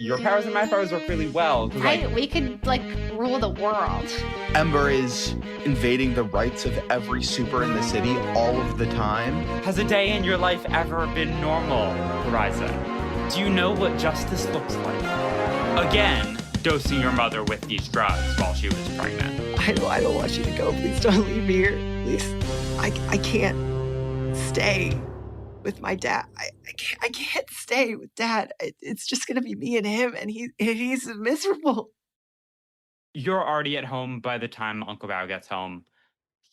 your powers and my powers work really well. We could, like, rule the world. EMBER is invading the rights of every super in the city all of the time. Has a day in your life ever been normal, Horizon? Do you know what justice looks like? Again, dosing your mother with these drugs while she was pregnant. I don't want you to go. Please don't leave me here. Please. I can't stay with my dad. I can't stay with Dad. It's just going to be me and him, and he's miserable. You're already at home by the time Uncle Bao gets home.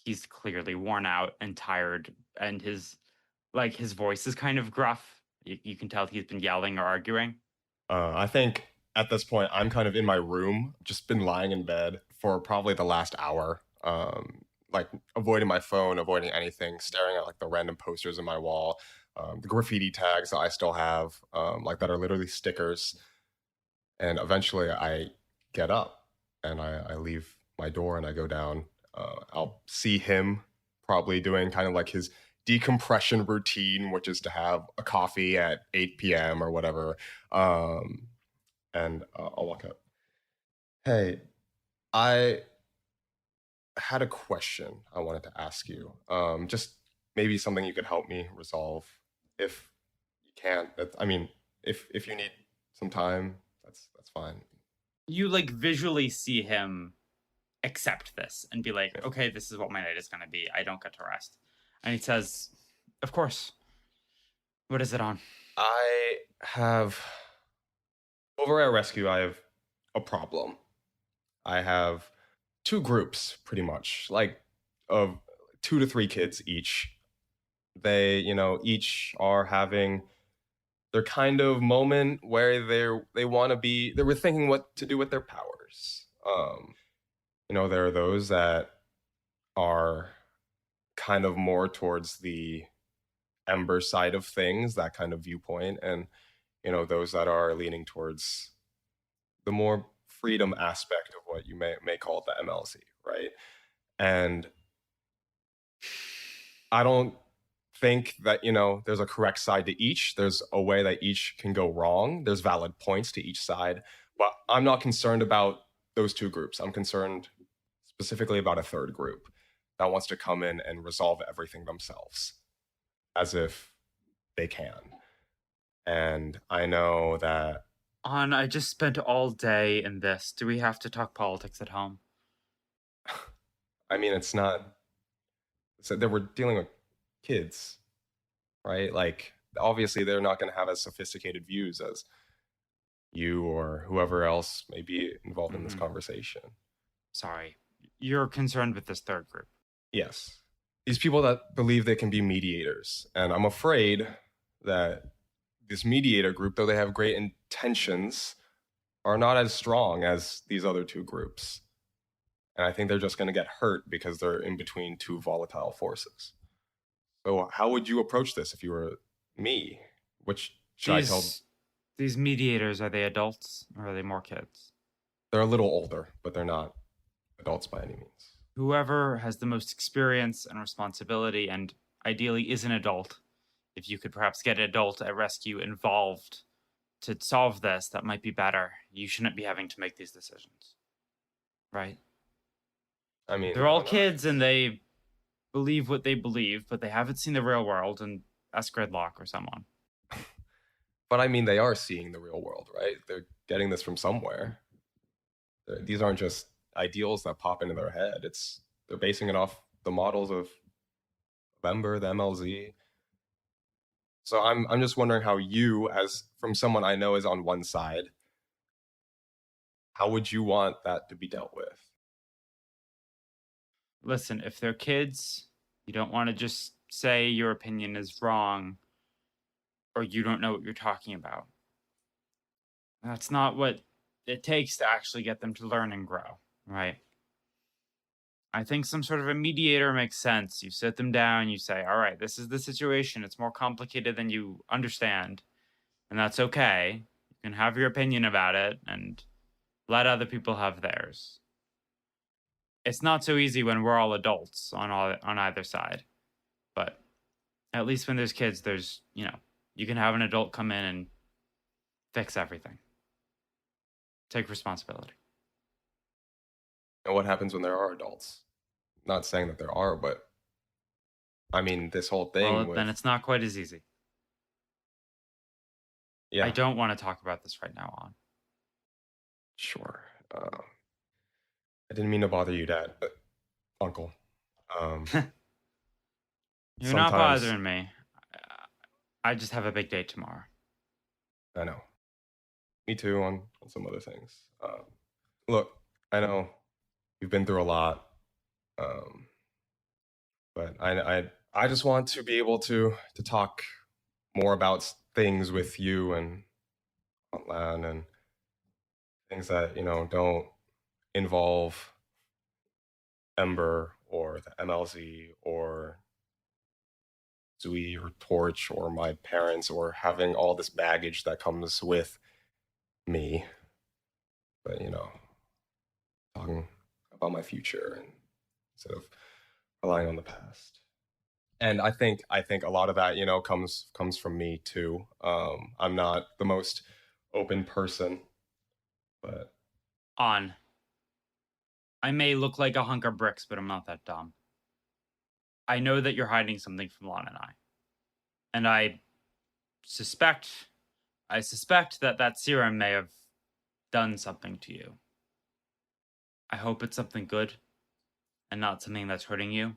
He's clearly worn out and tired, and his voice is kind of gruff. You can tell he's been yelling or arguing. I think at this point, I'm kind of in my room, just been lying in bed for probably the last hour, like avoiding my phone, avoiding anything, staring at like the random posters in my wall, the graffiti tags that I still have, like that are literally stickers. And eventually I get up and I leave my door and I go down. I'll see him probably doing kind of like his decompression routine, which is to have a coffee at 8 p.m. or whatever. And I'll walk up. Hey, I had a question I wanted to ask you. Just maybe something you could help me resolve. If you can't, I mean, if you need some time, that's fine. You like visually see him accept this and be like, okay, this is what my night is going to be. I don't get to rest. And he says, of course. What is it on? I have, over at Rescue, I have a problem. I have two groups, pretty much, like of 2 to 3 kids each. They, each are having their kind of moment where they want to be, they were thinking what to do with their powers. There are those that are kind of more towards the EMBER side of things, that kind of viewpoint, and those that are leaning towards the more freedom aspect of what you may call the MLC, right? And I don't think that there's a correct side to each. There's a way that each can go wrong. There's valid points to each side, but I'm not concerned about those two groups. I'm concerned specifically about a third group that wants to come in and resolve everything themselves, as if they can. And I know that... I just spent all day in this. Do we have to talk politics at home? I mean, it's not... So that we're dealing with kids, right? Like, obviously, they're not going to have as sophisticated views as you or whoever else may be involved in this conversation. Sorry. You're concerned with this third group. Yes. These people that believe they can be mediators. And I'm afraid that this mediator group, though they have great intentions, are not as strong as these other two groups. And I think they're just going to get hurt because they're in between two volatile forces. So how would you approach this if you were me? Which should I tell? These mediators, are they adults or are they more kids? They're a little older, but they're not adults by any means. Whoever has the most experience and responsibility and ideally is an adult, if you could perhaps get an adult at Rescue involved to solve this, that might be better. You shouldn't be having to make these decisions. Right? I mean, they're all kids and they believe what they believe, but they haven't seen the real world, and ask Gridlock or someone. But I mean, they are seeing the real world, right? They're getting this from somewhere. These aren't just ideals that pop into their head. They're basing it off the models of EMBER, the MLZ. So I'm just wondering how you, as from someone I know is on one side, how would you want that to be dealt with? Listen, if they're kids, you don't want to just say your opinion is wrong or you don't know what you're talking about. That's not what it takes to actually get them to learn and grow, right? I think some sort of a mediator makes sense. You sit them down, you say, all right, this is the situation. It's more complicated than you understand, and that's okay. You can have your opinion about it and let other people have theirs. It's not so easy when we're all adults on either side, but at least when there's kids, there's, you can have an adult come in and fix everything. Take responsibility. And what happens when there are adults? Not saying that there are, but I mean, this whole thing. Well, then it's not quite as easy. Yeah. I don't want to talk about this right now on. Sure. I didn't mean to bother you, Dad, but Uncle. You're not sometimes- bothering me. I just have a big day tomorrow. I know. Me too on some other things. Look, I know you've been through a lot, but I just want to be able to talk more about things with you and Aunt Lan and things that, you know, don't involve EMBER or the MLZ or Zui or Torch or my parents or having all this baggage that comes with me. But, you know, talking about my future and instead of relying on the past. And I think a lot of that, you know, comes from me too. I'm not the most open person, but I may look like a hunk of bricks, but I'm not that dumb. I know that you're hiding something from Lon and I. And I suspect that serum may have done something to you. I hope it's something good and not something that's hurting you.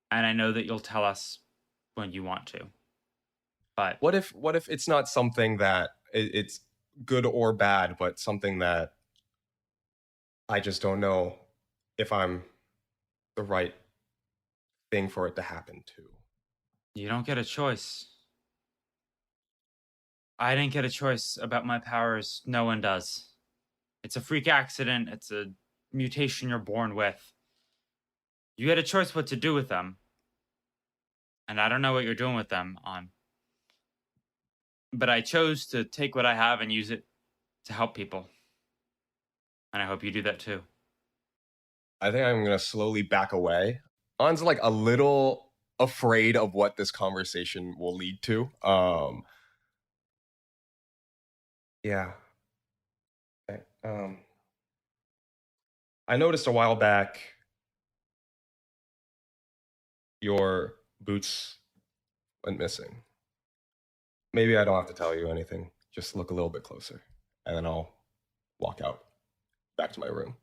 And I know that you'll tell us when you want to. But what if it's not something that it's good or bad, but something that I just don't know if I'm the right thing for it to happen to? You don't get a choice. I didn't get a choice about my powers. No one does. It's a freak accident. It's a mutation you're born with. You get a choice what to do with them. And I don't know what you're doing with them on. But I chose to take what I have and use it to help people. And I hope you do that too. I think I'm going to slowly back away. An's like a little afraid of what this conversation will lead to. Yeah. Okay. I noticed a while back your boots went missing. Maybe I don't have to tell you anything. Just look a little bit closer. And then I'll walk out back to my room.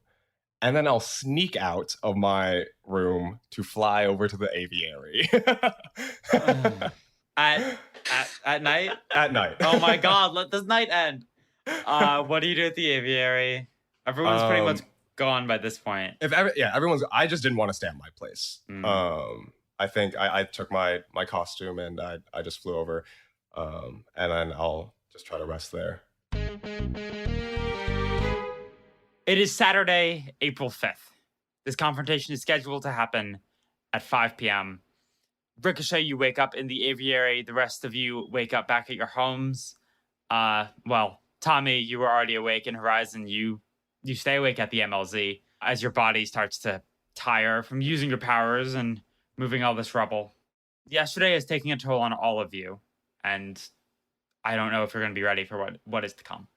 And then I'll sneak out of my room to fly over to the aviary. At night? At night. Oh my god, let this night end. What do you do at the aviary? Everyone's pretty much gone by this point. Everyone's. I just didn't want to stay at my place. Mm. I think I took my costume and I just flew over, and then I'll just try to rest there. It is Saturday, April 5th. This confrontation is scheduled to happen at 5 p.m. Ricochet, you wake up in the aviary. The rest of you wake up back at your homes. Well, Tommy, you were already awake. In Horizon, you stay awake at the MLZ as your body starts to tire from using your powers and moving all this rubble. Yesterday is taking a toll on all of you, and I don't know if you're going to be ready for what is to come.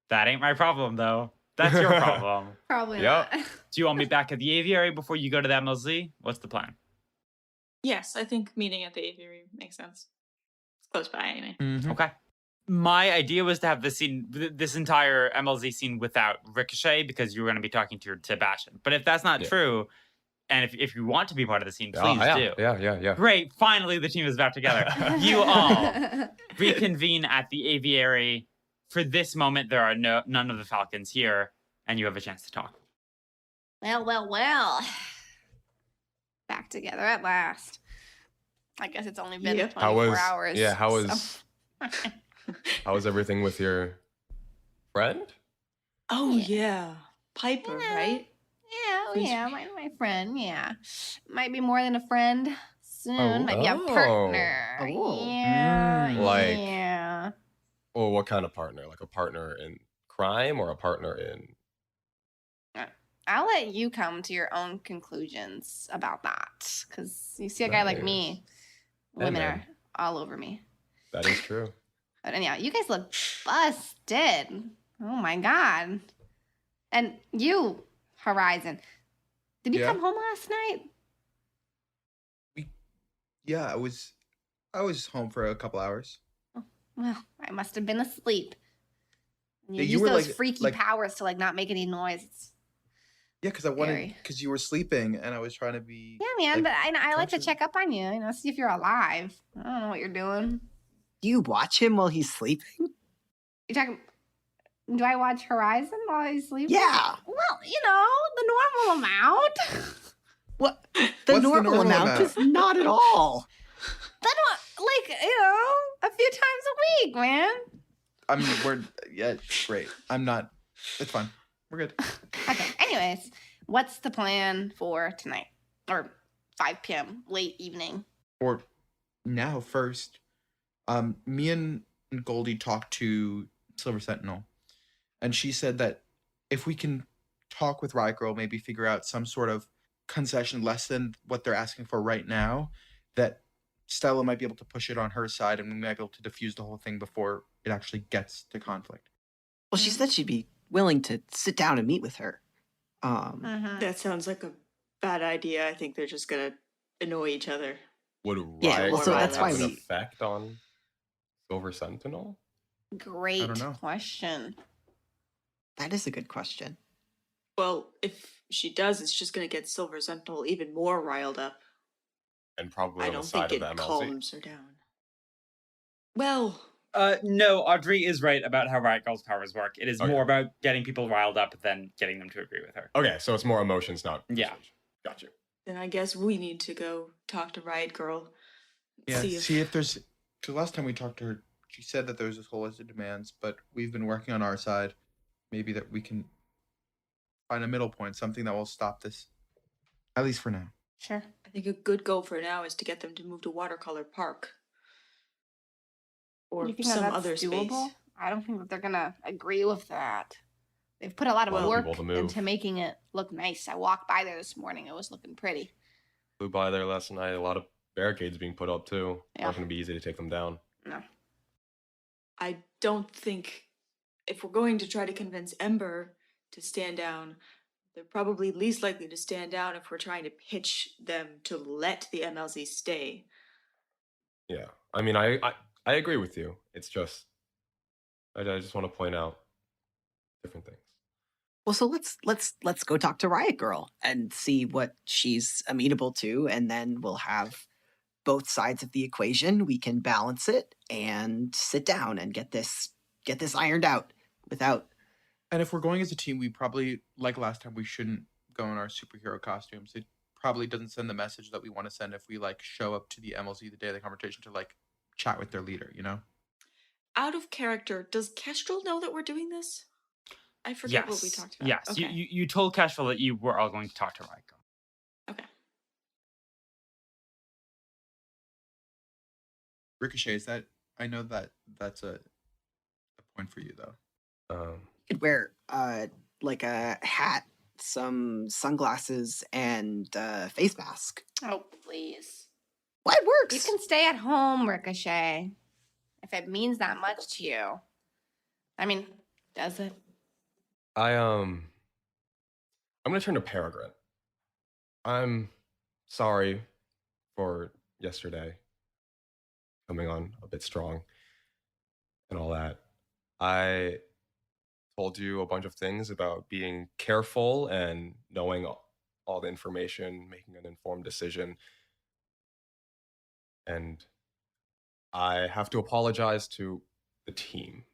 That ain't my problem, though. That's your problem. Probably Yep. not. Do you want me back at the aviary before you go to the MLZ? What's the plan? Yes, I think meeting at the aviary makes sense. It's close by anyway. Okay. My idea was to have this scene, this entire MLZ scene without Ricochet because you were going to be talking to Bastion. But if that's not true, and if you want to be part of the scene, please do. Yeah. Great. Finally, the team is back together. You all reconvene at the aviary. For this moment, there are none of the Falcons here, and you have a chance to talk. Well. Back together at last. I guess it's only been 24 hours. Yeah, how so. how was everything with your friend? Oh yeah, Piper, right? Yeah, my friend, yeah. Might be more than a friend soon. Might be a partner. Oh. Yeah, Like- yeah. Well, what kind of partner? Like a partner in crime or a partner in... I'll let you come to your own conclusions about that. Because you see a guy like me, women are all over me. That is true. But anyhow, you guys look busted. Oh my god. And you, Horizon. Did you Yeah? come home last night? Yeah, I was home for a couple hours. Well, I must have been asleep. You Yeah, you use were those like- freaky like- powers to like not make any noise. It's... Yeah, because Scary. because you were sleeping and I was trying to be. Yeah, man, like, but I like to conscious. check up on you, see if you're alive. I don't know what you're doing. Do you watch him while he's sleeping? You're talking. Do I watch Horizon while he's sleeping? Yeah. Well, the normal amount. What? What's The the normal normal amount amount? is not at all. But a few times a week, man. Great. I'm not. It's fine. We're good. Okay. Anyways, what's the plan for tonight or 5 p.m. late evening? Or now first, me and Goldie talked to Silver Sentinel, and she said that if we can talk with Riot Girl, maybe figure out some sort of concession less than what they're asking for right now, that Stella might be able to push it on her side, and we might be able to diffuse the whole thing before it actually gets to conflict. Well, she said she'd be willing to sit down and meet with her. Mm-hmm. That sounds like a bad idea. I think they're just gonna annoy each other. Would Yeah, Riot well, so Girl that's have why an we- effect on Silver Sentinel? Great I don't know. question. That is a good question. Well, if she does, it's just gonna get Silver Sentinel even more riled up. And probably I on the don't side think of it the MLZ. calms her down. Well, No, Audrey is right about how Riot Girl's powers work. It is Okay. more about getting people riled up than getting them to agree with her. Okay, so it's more emotions, not Yeah. persuasion. Got you. then I guess we need to go talk to Riot Girl. Yeah, See if there's. Because last time we talked to her, she said that there was this whole list of demands, but we've been working on our side. Maybe that we can find a middle point, something that will stop this, at least for now. Sure. I think a good goal for now is to get them to move to Watercolor Park. Or You think some that's other doable? space. I don't think that they're gonna agree with that. They've put a lot of Well, work people to move. into making it look nice. I walked by there this morning. It was looking pretty. Flew by there last night. A lot of barricades being put up too. Yeah. Not going to be easy to take them down. No. I don't think if we're going to try to convince EMBER to stand down, they're probably least likely to stand down if we're trying to pitch them to let the MLZ stay. Yeah, I mean, I agree with you. It's just, I just want to point out different things. Well, so let's go talk to Riot Girl and see what she's amenable to, and then we'll have both sides of the equation. We can balance it and sit down and get this ironed out without. And if we're going as a team, we probably, like last time, we shouldn't go in our superhero costumes. It probably doesn't send the message that we want to send if we like show up to the MLZ the day of the confrontation to like chat with their leader, you know? Out of character, does Kestrel know that we're doing this? I forget what we talked about. Yes. Okay. You told Kestrel that you were all going to talk to Riot Girl. Okay. Ricochet, is that, I know that that's a point for you though. You could wear like a hat, some sunglasses, and face mask. Oh, please. Well, it works. You can stay at home, Ricochet. If it means that much to you. I mean, does it? I'm gonna turn to Peregrine. I'm sorry for yesterday coming on a bit strong and all that. I told you a bunch of things about being careful and knowing all the information, making an informed decision. And I have to apologize to the team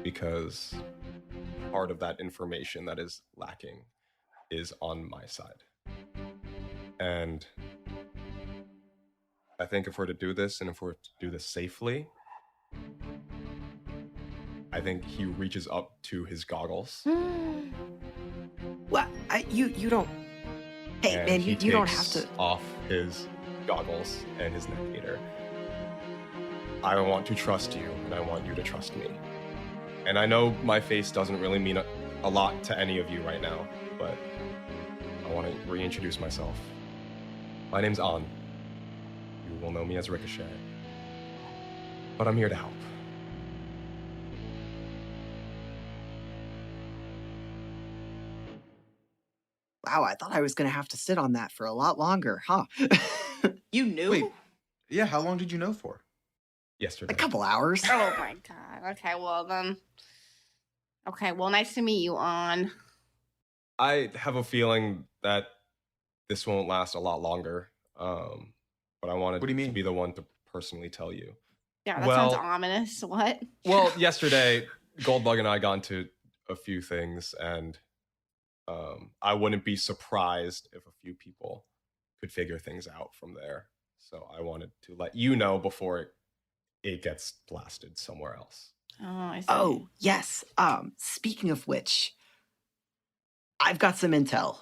because part of that information that is lacking is on my side. And I think if we're to do this and if we're to do this safely, I think he reaches up to his goggles. What? You don't. Hey and man, he you don't have takes to. off his goggles and his neck gaiter. I want to trust you, and I want you to trust me. And I know my face doesn't really mean a lot to any of you right now, but I want to reintroduce myself. My name's An. You will know me as Ricochet. But I'm here to help. Wow, I thought I was going to have to sit on that for a lot longer, huh? You knew? Wait, yeah, how long did you know for? Yesterday. A couple hours. Oh my god. Okay, well then. Okay, well, nice to meet you, On. I have a feeling that this won't last a lot longer. But I wanted What do you to mean? be the one to personally tell you. Yeah, that Well- sounds ominous. What? Well, yesterday, Goldbug and I got into a few things, and I wouldn't be surprised if a few people could figure things out from there. So I wanted to let you know before it gets blasted somewhere else. Oh, I see. Oh, yes. Speaking of which, I've got some intel.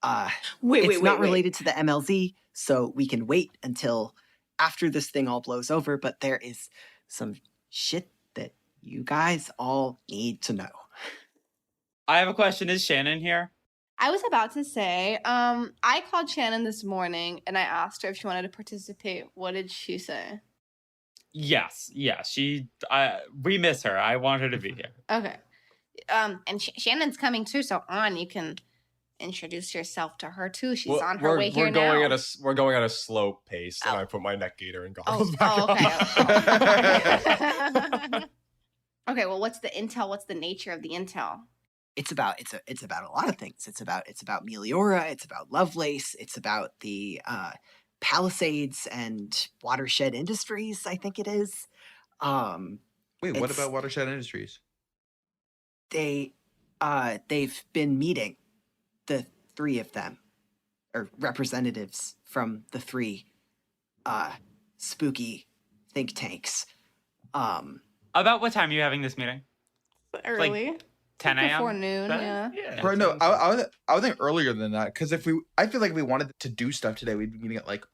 It's not related to the MLZ, so we can wait until after this thing all blows over, but there is some shit that you guys all need to know. I have a question. Is Shannon here? I was about to say, I called Shannon this morning and I asked her if she wanted to participate. What did she say? Yes. Yeah. We miss her. I want her to be here. Okay. And Shannon's coming too, so On, you can introduce yourself to her too. She's on her way here now. We're going at a slow pace, and Oh. I put my neck gaiter and goggles Oh, back okay. on. Okay, well, what's the intel? What's the nature of the intel? It's about a lot of things. It's about Meliora, it's about Lovelace, it's about the Palisades and Watershed Industries, I think it is. Wait, what It's- about Watershed Industries? They've been meeting, the three of them, or representatives from the three spooky think tanks. About what time are you having this meeting? Early. 10 a.m.? Before noon, yeah. Right, no, I would think earlier than that, because I feel like if we wanted to do stuff today, we'd be meeting at like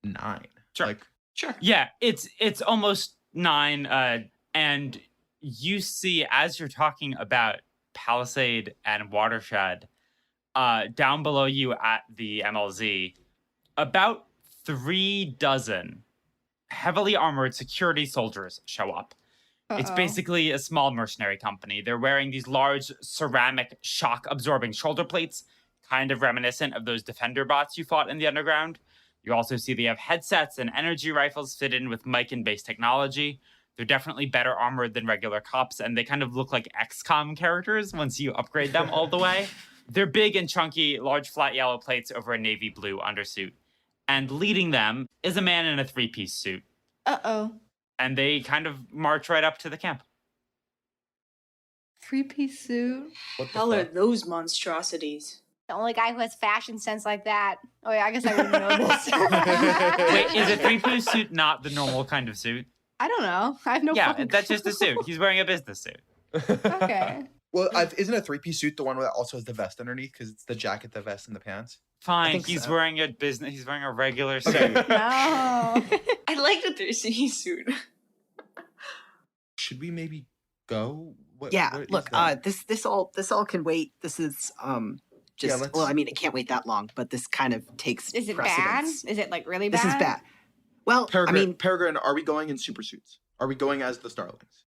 9. Sure. Like, Sure. Yeah, it's almost 9, and you see as you're talking about Palisade and Watershed, down below you at the MLZ, about 36 heavily armored security soldiers show up. It's Uh-oh. basically a small mercenary company. They're wearing these large ceramic shock-absorbing shoulder plates, kind of reminiscent of those defender bots you fought in the underground. You also see they have headsets and energy rifles fitted in with mic and base technology. They're definitely better armored than regular cops, and they kind of look like XCOM characters once you upgrade them all the way. They're big and chunky, large flat yellow plates over a navy blue undersuit. And leading them is a man in a 3-piece suit. Uh-oh. And they kind of march right up to the camp. 3-piece suit. what the Hell are fuck? those monstrosities? The only guy who has fashion sense like that. Oh, yeah, I guess I wouldn't know this. Wait, is a 3-piece suit not the normal kind of suit? I don't know. I have no Yeah, fucking that's just a clue. suit. He's wearing a business suit. Okay. Well, isn't a 3-piece suit the one that also has the vest underneath? Because it's the jacket, the vest, and the pants. Fine, think he's so. wearing a business. He's wearing a regular suit. Okay. No. I like the 3C suit. Should we maybe go? What Yeah, is look, that? this all can wait. This is just let's- well, I mean, it can't wait that long, but this kind of takes Is it bad? precedence. Is it like really This bad? is bad. Well, Peregrine, are we going in super suits? Are we going as the Starlings?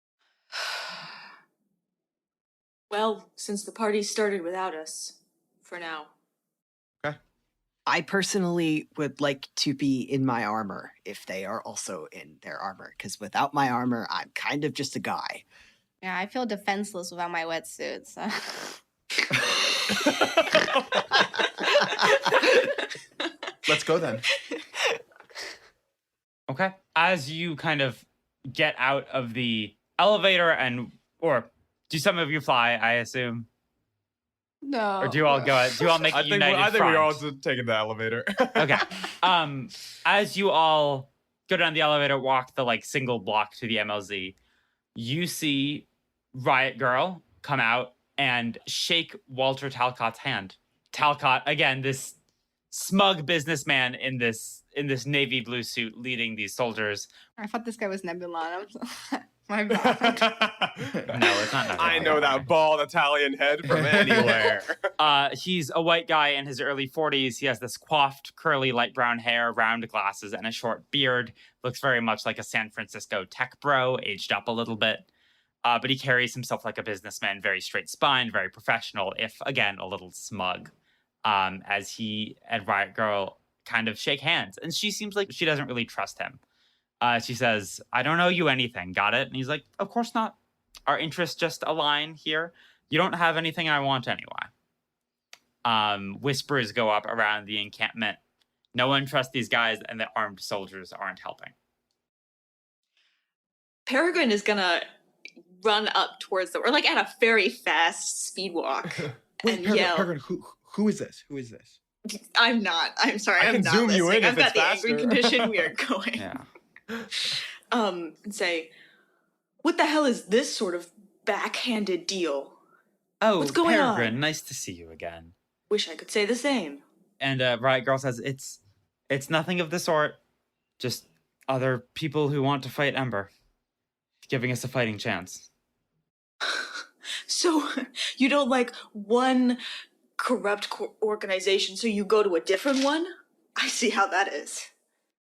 Well, since the party started without us, for now. I personally would like to be in my armor if they are also in their armor, because without my armor, I'm kind of just a guy. Yeah, I feel defenseless without my wetsuit. So. Let's go then. Okay. As you kind of get out of the elevator or do some of you fly, I assume? No. Or do you all go? Do you all make a united I think front? we're all just taking the elevator. Okay. As you all go down the elevator, walk the single block to the MLZ, you see Riot Girl come out and shake Walter Talcott's hand. Talcott, again, this smug businessman in this navy blue suit leading these soldiers. I thought this guy was Nebulon. My bad. No, it's not. I know that bald Italian head from anywhere. He's a white guy in his early 40s. He has this coiffed, curly, light brown hair, round glasses, and a short beard. Looks very much like a San Francisco tech bro, aged up a little bit. But he carries himself like a businessman, very straight-spined, very professional, if, again, a little smug. as he and Riot Girl kind of shake hands. And she seems like she doesn't really trust him. She says, I don't owe you anything. Got it? And he's like, of course not. Our interests just align here. You don't have anything I want anyway. Whispers go up around the encampment. No one trusts these guys, and the armed soldiers aren't helping. Peregrine is gonna run up towards them, or like at a very fast speed walk, Wait, and yell. Peregrine, who is this? Who is this? I'm not. I'm sorry. I I'm can not zoom you listening. in I've if got it's the faster. angry condition. We are going. Yeah. And say, what the hell is this sort of backhanded deal? Oh, What's going on? Peregrine, nice to see you again. Wish I could say the same. And Riot Girl says, it's nothing of the sort. Just other people who want to fight Ember. Giving us a fighting chance. So you don't like one corrupt organization, so you go to a different one? I see how that is.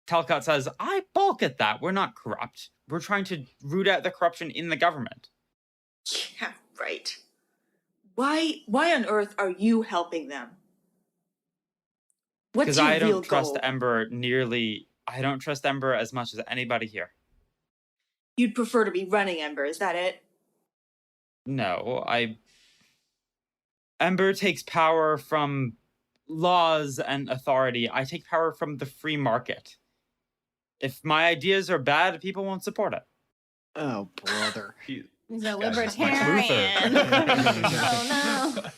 Talcott says, I balk at that. We're not corrupt. We're trying to root out the corruption in the government. Yeah, right. Why on earth are you helping them? What's Because your I real don't trust goal? Ember I don't trust Ember as much as anybody here. You'd prefer to be running Ember, is that it? No, Ember takes power from laws and authority. I take power from the free market. If my ideas are bad, people won't support it. Oh, brother. He's a Guy's just libertarian. Luther.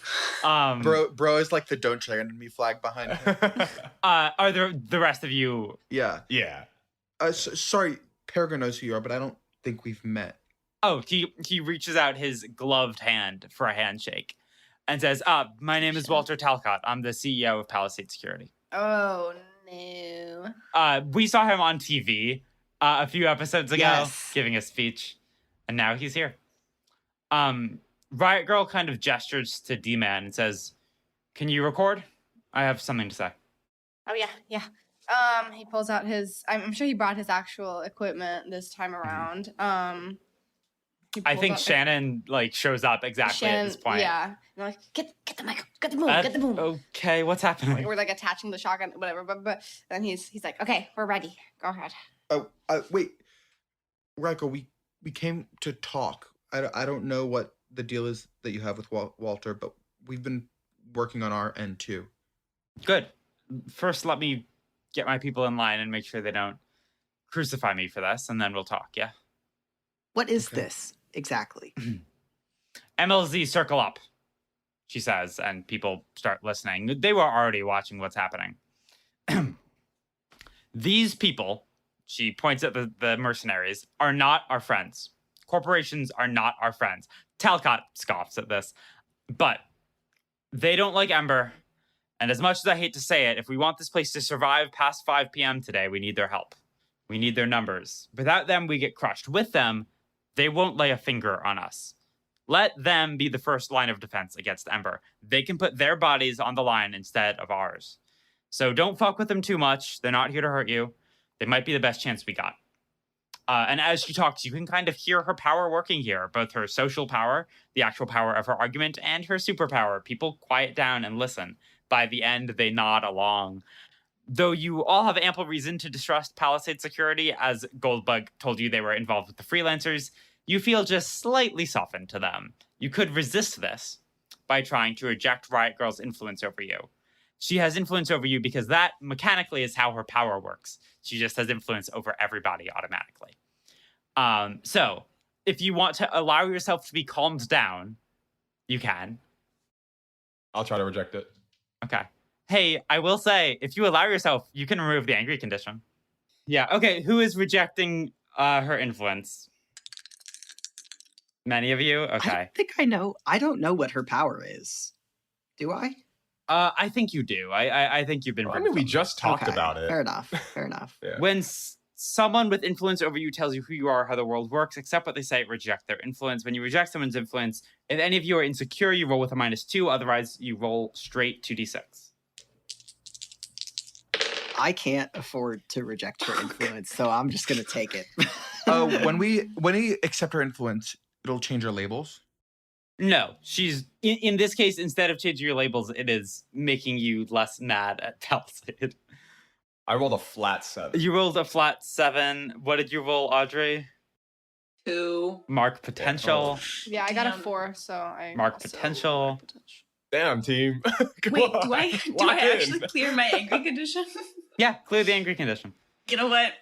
Oh no. Bro is like the don't check enemy flag behind him. Are there the rest of you? Yeah. Yeah. Sorry, Peregrine knows who you are, but I don't think we've met. Oh, he reaches out his gloved hand for a handshake and says, my name is Walter Talcott. I'm the CEO of Palisade Security. Oh no. We saw him on TV a few episodes ago Yes. giving a speech, and now he's here. Riot Girl kind of gestures to D-Man and says, can you record? I have something to say. Oh yeah. He pulls out his. I'm sure he brought his actual equipment this time around. He I pulls think out the- Shannon shows up exactly at this point. Yeah. And they're like, get the mic, get the boom, get the boom. Okay, what's happening? We're like attaching the shotgun, whatever. But then he's like, okay, we're ready. Go ahead. Oh, wait, Ryko, we came to talk. I don't know what the deal is that you have with Walter, but we've been working on our end too. Good. First, let me get my people in line and make sure they don't crucify me for this, and then we'll talk, yeah? What is Okay. this exactly? MLZ, circle up, she says, and people start listening. They were already watching what's happening. These people, she points at the mercenaries, are not our friends. Corporations are not our friends. Talcott scoffs at this, but they don't like Ember. And as much as I hate to say it, if we want this place to survive past 5 p.m. today, we need their help. We need their numbers. Without them, we get crushed. With them, they won't lay a finger on us. Let them be the first line of defense against Ember. They can put their bodies on the line instead of ours. So don't fuck with them too much. They're not here to hurt you. They might be the best chance we got. And as she talks, you can kind of hear her power working here, both her social power, the actual power of her argument, and her superpower. People quiet down and listen. By the end, they nod along. Though you all have ample reason to distrust Palisade Security, as Goldbug told you they were involved with the freelancers, you feel just slightly softened to them. You could resist this by trying to reject Riot Girl's influence over you. She has influence over you because that mechanically is how her power works. She just has influence over everybody automatically. So if you want to allow yourself to be calmed down, you can. I'll try to reject it. Okay. Hey, I will say, if you allow yourself, you can remove the angry condition. Yeah, okay. Who is rejecting her influence? Many of you? I Okay. don't think I know. I don't know what her power is. Do I? I think you do. I think you've been... I mean, we just talked Okay, about it. Fair enough. Fair enough. Yeah. When someone with influence over you tells you who you are, how the world works, accept what they say, reject their influence. When you reject someone's influence, if any of you are insecure, you roll with a -2. Otherwise, you roll straight 2d6. I can't afford to reject her influence, so I'm just gonna take it. When we accept our influence, it'll change our labels. No, she's in this case, instead of changing your labels, it is making you less mad at Palisade. I rolled a flat 7. You rolled a flat 7. What did you roll, Audrey? 2. Mark potential. Yeah, I got a Damn. 4, so I Mark also potential. mark potential. Damn, team. Come Wait, on. do I Lock in. actually clear my angry condition? Yeah, clear the angry condition. You know what?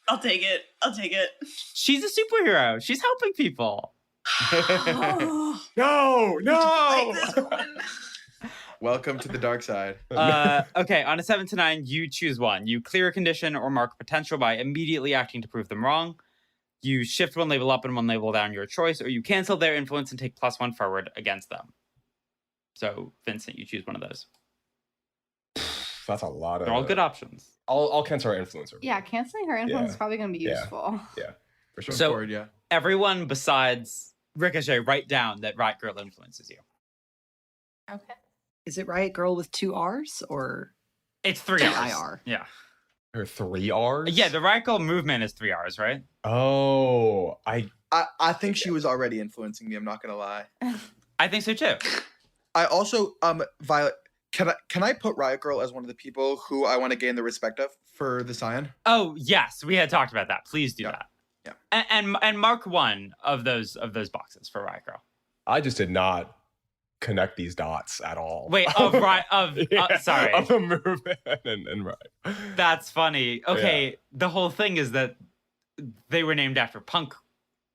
I'll take it. I'll take it. She's a superhero. She's helping people. Oh, No, no. like this one. Welcome to the dark side. Okay, on a 7 to 9, you choose one. You clear a condition or mark potential by immediately acting to prove them wrong. You shift one label up and one label down, your choice, or you cancel their influence and take +1 forward against them. So, Vincent, you choose one of those. That's a lot of. They're all good options. I'll cancel our influencer. Yeah, canceling her influence Yeah. is probably going to be Yeah. useful. For sure. So- Forward, yeah. Everyone besides Ricochet, write down that Riot Girl influences you. Okay. Is it Riot Girl with 2 R's or It's 3 R's. IR? Yeah. Or 3 R's? Yeah, the Riot Girl movement is 3 R's, right? Oh, I think she was already influencing me. I'm not gonna lie. I think so too. I also Violet. Can I put Riot Girl as one of the people who I want to gain the respect of for the Scion? Oh, yes, we had talked about that. Please do Yeah. that. Yeah. And mark one of those boxes for Riot Girl. I just did not connect these dots at all. Wait, sorry. Of the movement and right. That's funny. Okay, the whole thing is that they were named after punk.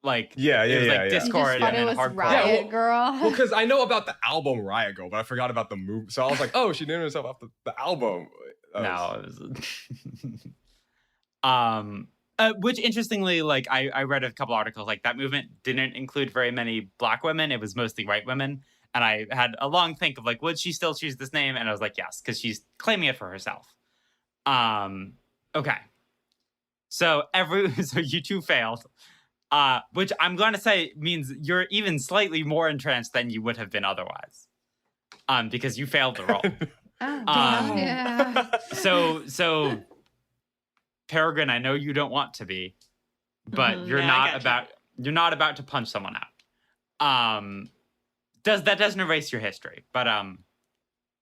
Like, Yeah, it was like You Discord just thought and it then was hardcore. Riot Yeah, well- Girl. Well, because I know about the album Riot Girl, but I forgot about the movie. So I was like, oh, she named herself after the album. No, it was which interestingly, like I read a couple articles, like that movement didn't include very many Black women. It was mostly white women. And I had a long think of like, would she still choose this name? And I was like, yes, because she's claiming it for herself. Okay. So so you two failed. Which I'm going to say means you're even slightly more entrenched than you would have been otherwise. Because you failed the roll. Oh, yeah. So Peregrine, I know you don't want to be, but Mhm, you're yeah, I not got you're not about to punch someone out. Doesn't erase your history, but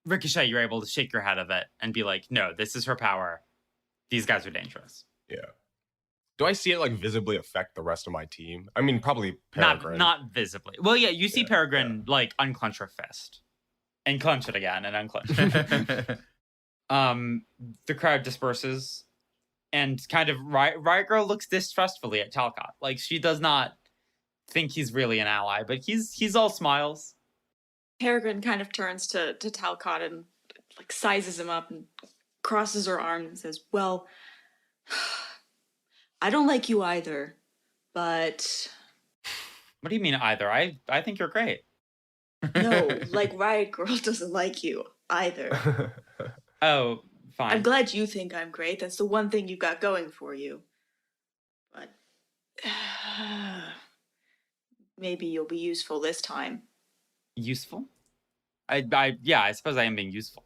Ricochet, you're able to shake your head of it and be like, no, this is her power. These guys are dangerous. Yeah. Do I see it like visibly affect the rest of my team? I mean, probably Peregrine. Not visibly. Well, yeah, you see Yeah, Peregrine like unclench her fist and clench it again and unclench it. The crowd disperses and kind of Riot Girl looks distrustfully at Talcott. Like she does not think he's really an ally, but he's all smiles. Peregrine kind of turns to Talcott and like sizes him up and crosses her arms and says, well, I don't like you either, but What do you mean either? I think you're great. no, like Riot Girl doesn't like you either. Oh, fine. I'm glad you think I'm great. That's the one thing you got going for you. But maybe you'll be useful this time. Useful? I suppose I am being useful.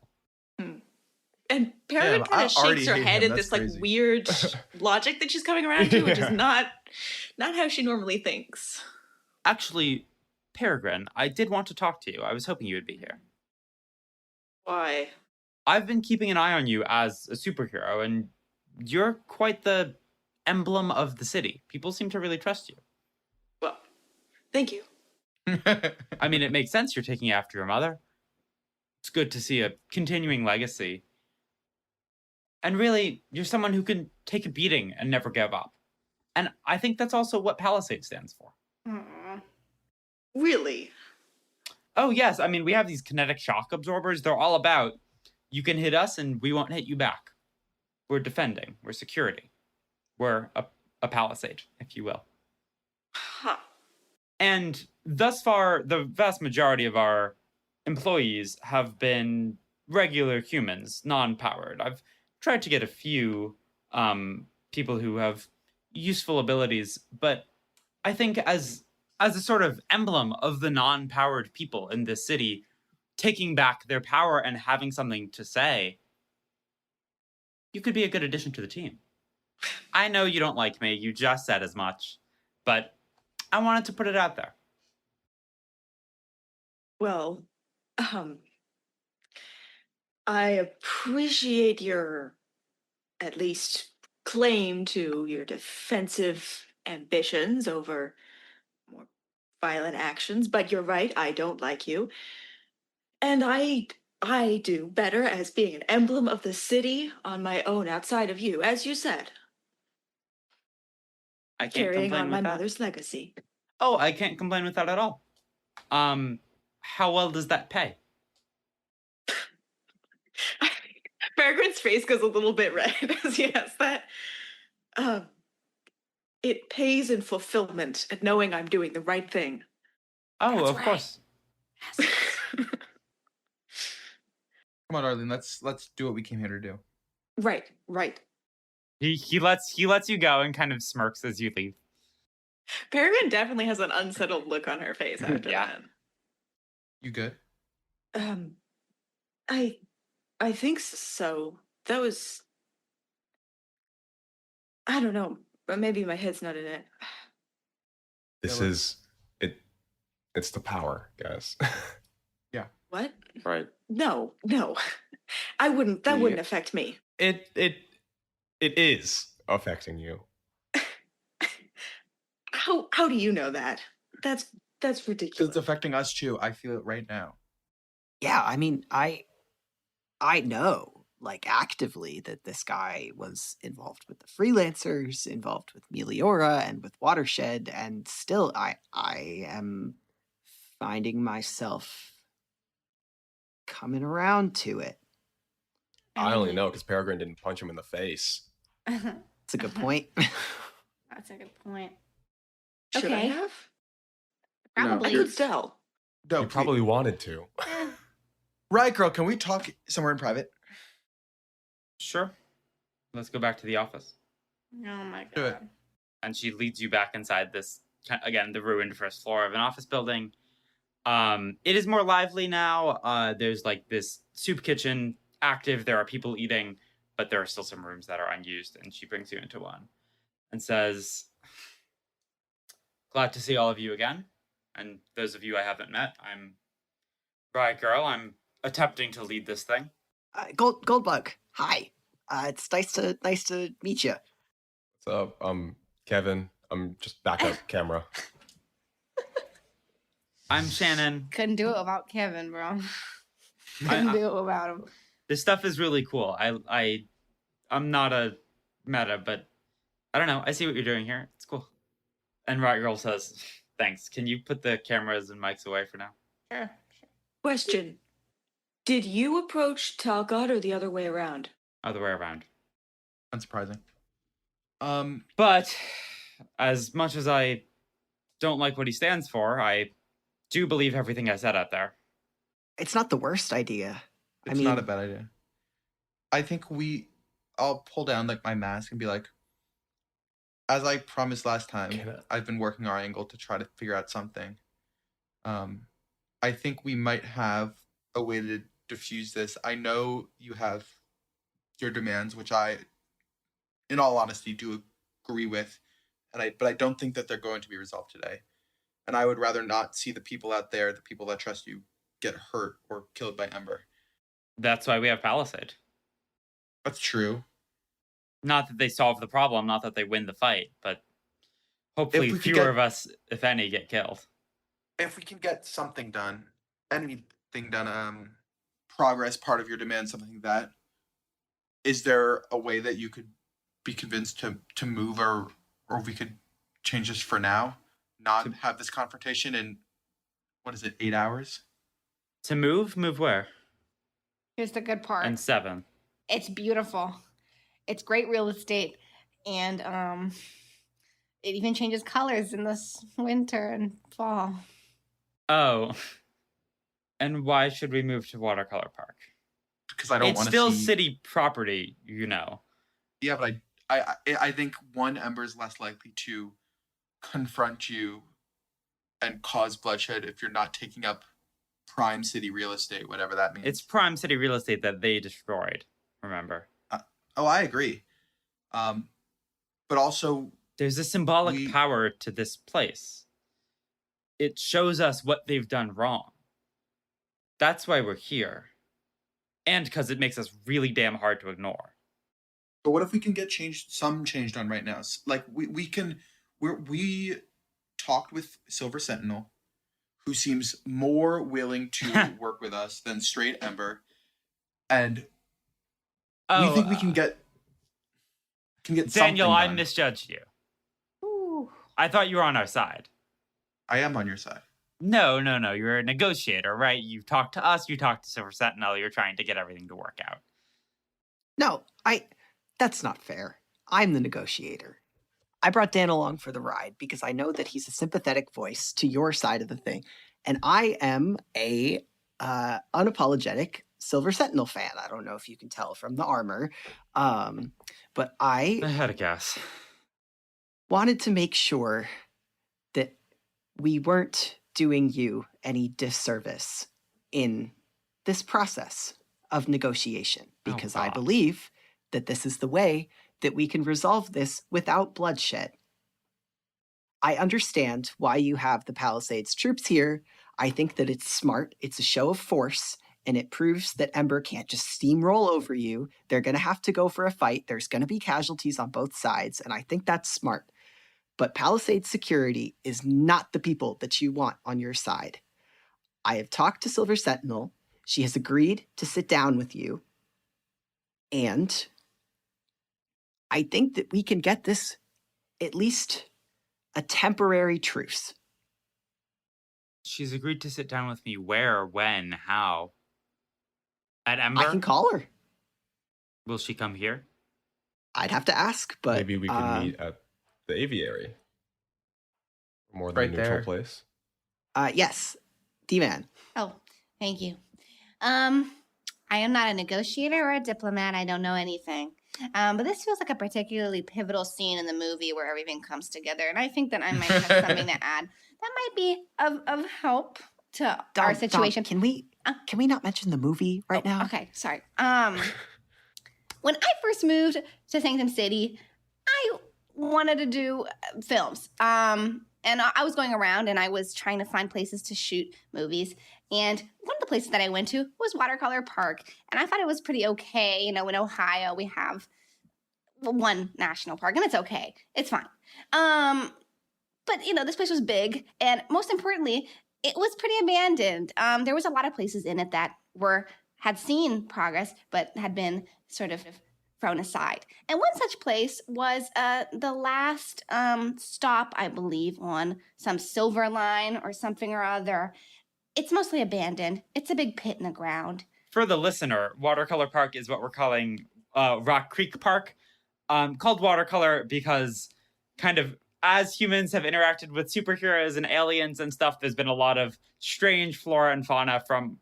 And Peregrine Damn, kind I of already shakes her hate head him. at That's this like crazy. weird logic that she's coming around to, which Yeah. is not how she normally thinks. Actually, Peregrine, I did want to talk to you. I was hoping you would be here. Why? I've been keeping an eye on you as a superhero, and you're quite the emblem of the city. People seem to really trust you. Well, thank you. I mean, it makes sense you're taking after your mother. It's good to see a continuing legacy. And really, you're someone who can take a beating and never give up. And I think that's also what Palisade stands for. Aw. Really? Oh, yes. I mean, we have these kinetic shock absorbers. They're all about you can hit us and we won't hit you back. We're defending. We're security. We're a palisade, if you will. Huh. And thus far, the vast majority of our employees have been regular humans, non-powered. I've tried to get a few people who have useful abilities, but I think as a sort of emblem of the non-powered people in this city, taking back their power and having something to say, you could be a good addition to the team. I know you don't like me, you just said as much, but I wanted to put it out there. Well, I appreciate your, at least, claim to your defensive ambitions over more violent actions, but you're right, I don't like you. And I do better as being an emblem of the city on my own outside of you, as you said, I can't carrying complain on with my that. mother's legacy. Oh, I can't complain with that at all. How well does that pay? Peregrine's face goes a little bit red as he asks that. It pays in fulfillment and knowing I'm doing the right thing. Oh, That's of right. course. Come on, Arlene. Let's do what we came here to do. Right. He lets you go and kind of smirks as you leave. Peregrine definitely has an unsettled look on her face after Yeah. You good? that. I think so. That was, I don't know, but maybe my head's not in it. This Yeah, is it. It's the power, guys. What? Right. No. I wouldn't. That Yeah. wouldn't affect me. It is affecting you. How do you know that? That's Because ridiculous. it's affecting us too. I feel it right now. Yeah, I mean, I know, like, actively that this guy was involved with the freelancers, involved with Meliora and with Watershed, and still I am finding myself coming around to it. I only know because Peregrine didn't punch him in the face. It's a good point. That's a good point. Should I Okay. have? No. I Probably. could tell. No, You probably wanted to. Eh, Right, girl. Can we talk somewhere in private? Sure. Let's go back to the office. oh my god. Do it. And she leads you back inside this, again, the ruined first floor of an office building. It is more lively now. There's like this soup kitchen active. There are people eating, but there are still some rooms that are unused. And she brings you into one and says, glad to see all of you again. And those of you I haven't met, I'm Riot Girl. I'm attempting to lead this thing. Goldbug, hi. It's nice to meet you. What's up? Kevin. I'm just backup camera. I'm Shannon. Couldn't do it without Kevin, bro. I- Couldn't do it without him. This stuff is really cool. I'm not a meta, but I don't know. I see what you're doing here. It's cool. And Riot Girl says, thanks. Can you put the cameras and mics away for now? Sure. Question. Did you approach Talcott or the other way around? Other way around. Unsurprising. But as much as I don't like what he stands for, I do believe everything I said out there. It's not the worst idea. It's not a bad idea. I think I'll pull down like my mask and be like, as I promised last time, I've been working our angle to try to figure out something. I think we might have a way to diffuse this. I know you have your demands, which I, in all honesty, do agree with, but I don't think that they're going to be resolved today. And I would rather not see the people out there, the people that trust you, get hurt or killed by Ember. That's why we have Palisade. That's true. Not that they solve the problem, not that they win the fight, but hopefully If we could fewer get- of us, if any, get killed. If we can get something done, anything done, progress, part of your demand, something like that, is there a way that you could be convinced to move, or we could change this for now, not have this confrontation in, 8 hours? To move where? Here's the good part. And 7. It's beautiful. It's great real estate, and it even changes colors in this winter and fall. Oh. And why should we move to Watercolor Park? Because I don't It's want to still see... city property, you know. Yeah, but I think one Ember is less likely to confront you and cause bloodshed if you're not taking up prime city real estate, whatever that means. It's prime city real estate that they destroyed, remember? Oh, I agree. But also, There's a symbolic power to this place. It shows us what they've done wrong. That's why we're here. And because it makes us really damn hard to ignore. But what if we can get some change done right now? Like we talked with Silver Sentinel, who seems more willing to work with us than straight Ember, and we think we can get Daniel, something I done. misjudged you. Ooh. I thought you were on our side. I am on your side. No. You're a negotiator, right? You talked to us, you talked to Silver Sentinel, you're trying to get everything to work out. No, that's not fair. I'm the negotiator. I brought Dan along for the ride because I know that he's a sympathetic voice to your side of the thing. And I am a unapologetic Silver Sentinel fan. I don't know if you can tell from the armor. But I had a guess. Wanted to make sure that we weren't doing you any disservice in this process of negotiation, because I believe that this is the way that we can resolve this without bloodshed. I understand why you have the Palisades troops here. I think that it's smart. It's a show of force, and it proves that Ember can't just steamroll over you. They're going to have to go for a fight. There's going to be casualties on both sides, and I think that's smart. But Palisades security is not the people that you want on your side. I have talked to Silver Sentinel. She has agreed to sit down with you. And I think that we can get this at least a temporary truce. She's agreed to sit down with me where, when, how? At Ember? I can call her. Will she come here? I'd have to ask, but maybe we can meet at the aviary. More than Right a neutral there. place. Yes, D-Man. Oh, thank you. I am not a negotiator or a diplomat. I don't know anything. But this feels like a particularly pivotal scene in the movie where everything comes together. And I think that I might have something to add that might be of help to our situation. Can we not mention the movie right now? Okay, sorry. When I first moved to Sanctum City, I wanted to do films. And I was going around and I was trying to find places to shoot movies. And one of the places that I went to was Watercolor Park. And I thought it was pretty okay. You know, in Ohio, we have one national park, and it's okay. It's fine. But, you know, this place was big. And most importantly, it was pretty abandoned. There was a lot of places in it that had seen progress, but had been sort of thrown aside. And one such place was the last stop, I believe, on some silver line or something or other. It's mostly abandoned. It's a big pit in the ground. For the listener, Watercolor Park is what we're calling Rock Creek Park. Called Watercolor because kind of as humans have interacted with superheroes and aliens and stuff, there's been a lot of strange flora and fauna from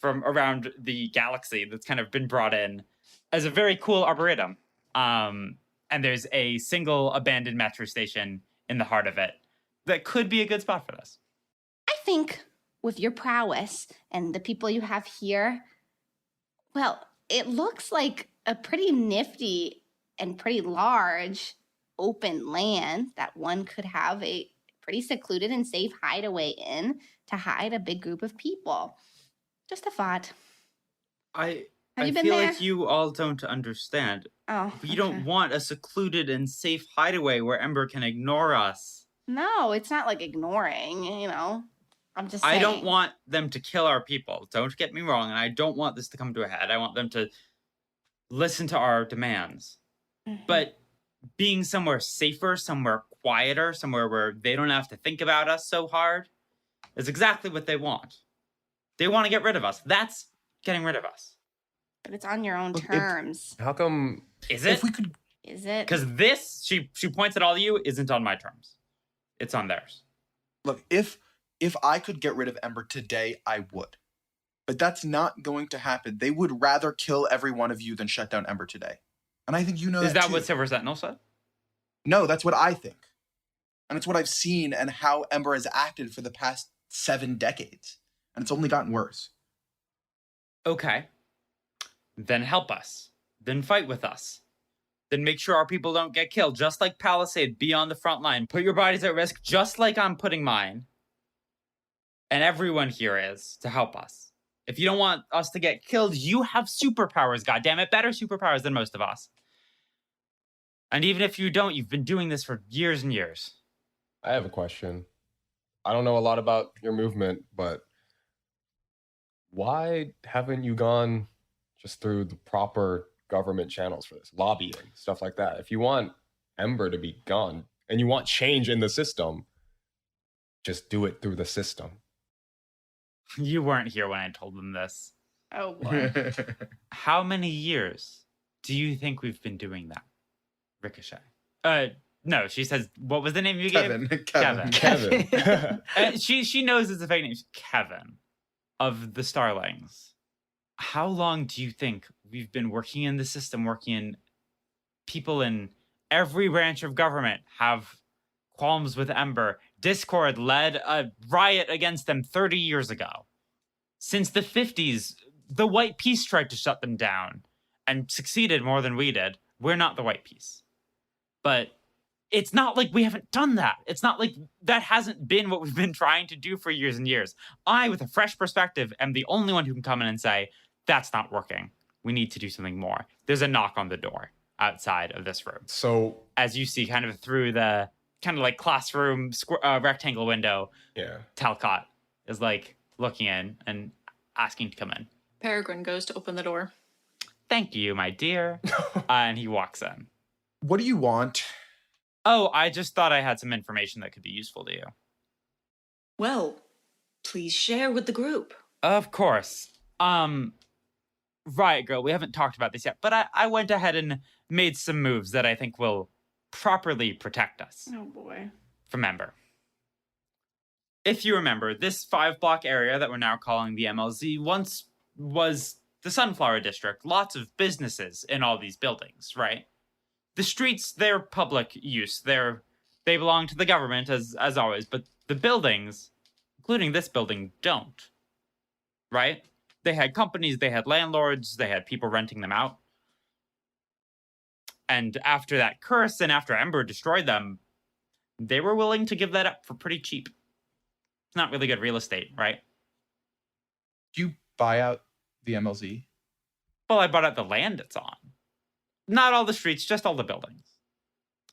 around the galaxy that's kind of been brought in as a very cool arboretum. And there's a single abandoned metro station in the heart of it that could be a good spot for this. I think with your prowess and the people you have here, well, it looks like a pretty nifty and pretty large open land that one could have a pretty secluded and safe hideaway in to hide a big group of people. Just a thought. Have you been feel there? like you all don't understand. Oh, We don't want a secluded and safe hideaway where Ember can ignore us. No, it's not like ignoring, you know. I'm just saying. I don't want them to kill our people. Don't get me wrong, and I don't want this to come to a head. I want them to listen to our demands. Mhm. But being somewhere safer, somewhere quieter, somewhere where they don't have to think about us so hard is exactly what they want. They want to get rid of us. That's getting rid of us. But it's on your own Look, terms. How come? Is it? If we could, Is it? Because this, she points at all of you, isn't on my terms. It's on theirs. look, if I could get rid of Ember today, I would. But that's not going to happen. They would rather kill every one of you than shut down Ember today. And I think you know Is that too. what Silver Sentinel said? No, that's what I think. And it's what I've seen and how Ember has acted for the past 7 decades. And it's only gotten worse. Okay. Then help us. Then fight with us. Then make sure our people don't get killed, just like Palisade. Be on the front line. Put your bodies at risk, just like I'm putting mine. And everyone here is to help us. If you don't want us to get killed, you have superpowers, goddammit. Better superpowers than most of us. And even if you don't, you've been doing this for years and years. I have a question. I don't know a lot about your movement, but why haven't you gone just through the proper government channels for this? Lobbying, stuff like that. If you want EMBER to be gone and you want change in the system, just do it through the system. You weren't here when I told them this. Oh, boy. How many years do you think we've been doing that, Ricochet? No, she says, what was the name you Kevin. gave? Kevin. She knows it's a fake name. Kevin of the Starlings. How long do you think we've been working in the system, working in people in every branch of government have qualms with EMBER? Discord led a riot against them 30 years ago. Since the 50s, the White Peace tried to shut them down and succeeded more than we did. We're not the White Peace. But it's not like we haven't done that. It's not like that hasn't been what we've been trying to do for years and years. I, with a fresh perspective, am the only one who can come in and say, that's not working. We need to do something more. There's a knock on the door outside of this room. So, as you see kind of through the kind of like classroom rectangle window, yeah, Talcott is like looking in and asking to come in. Peregrine goes to open the door. Thank you, my dear. And he walks in. What do you want? Oh, I just thought I had some information that could be useful to you. Well, please share with the group. Of course. Riot Girl, we haven't talked about this yet, but I went ahead and made some moves that I think will properly protect us. Oh, boy. From EMBER. If you remember, this 5-block area that we're now calling the MLZ once was the Sunflower District. Lots of businesses in all these buildings, right? The streets, they're public use. They belong to the government, as always, but the buildings, including this building, don't. Right? They had companies, they had landlords, they had people renting them out. And after that curse and after EMBER destroyed them, they were willing to give that up for pretty cheap. It's not really good real estate, right? Do you buy out the MLZ? Well, I bought out the land it's on. Not all the streets, just all the buildings.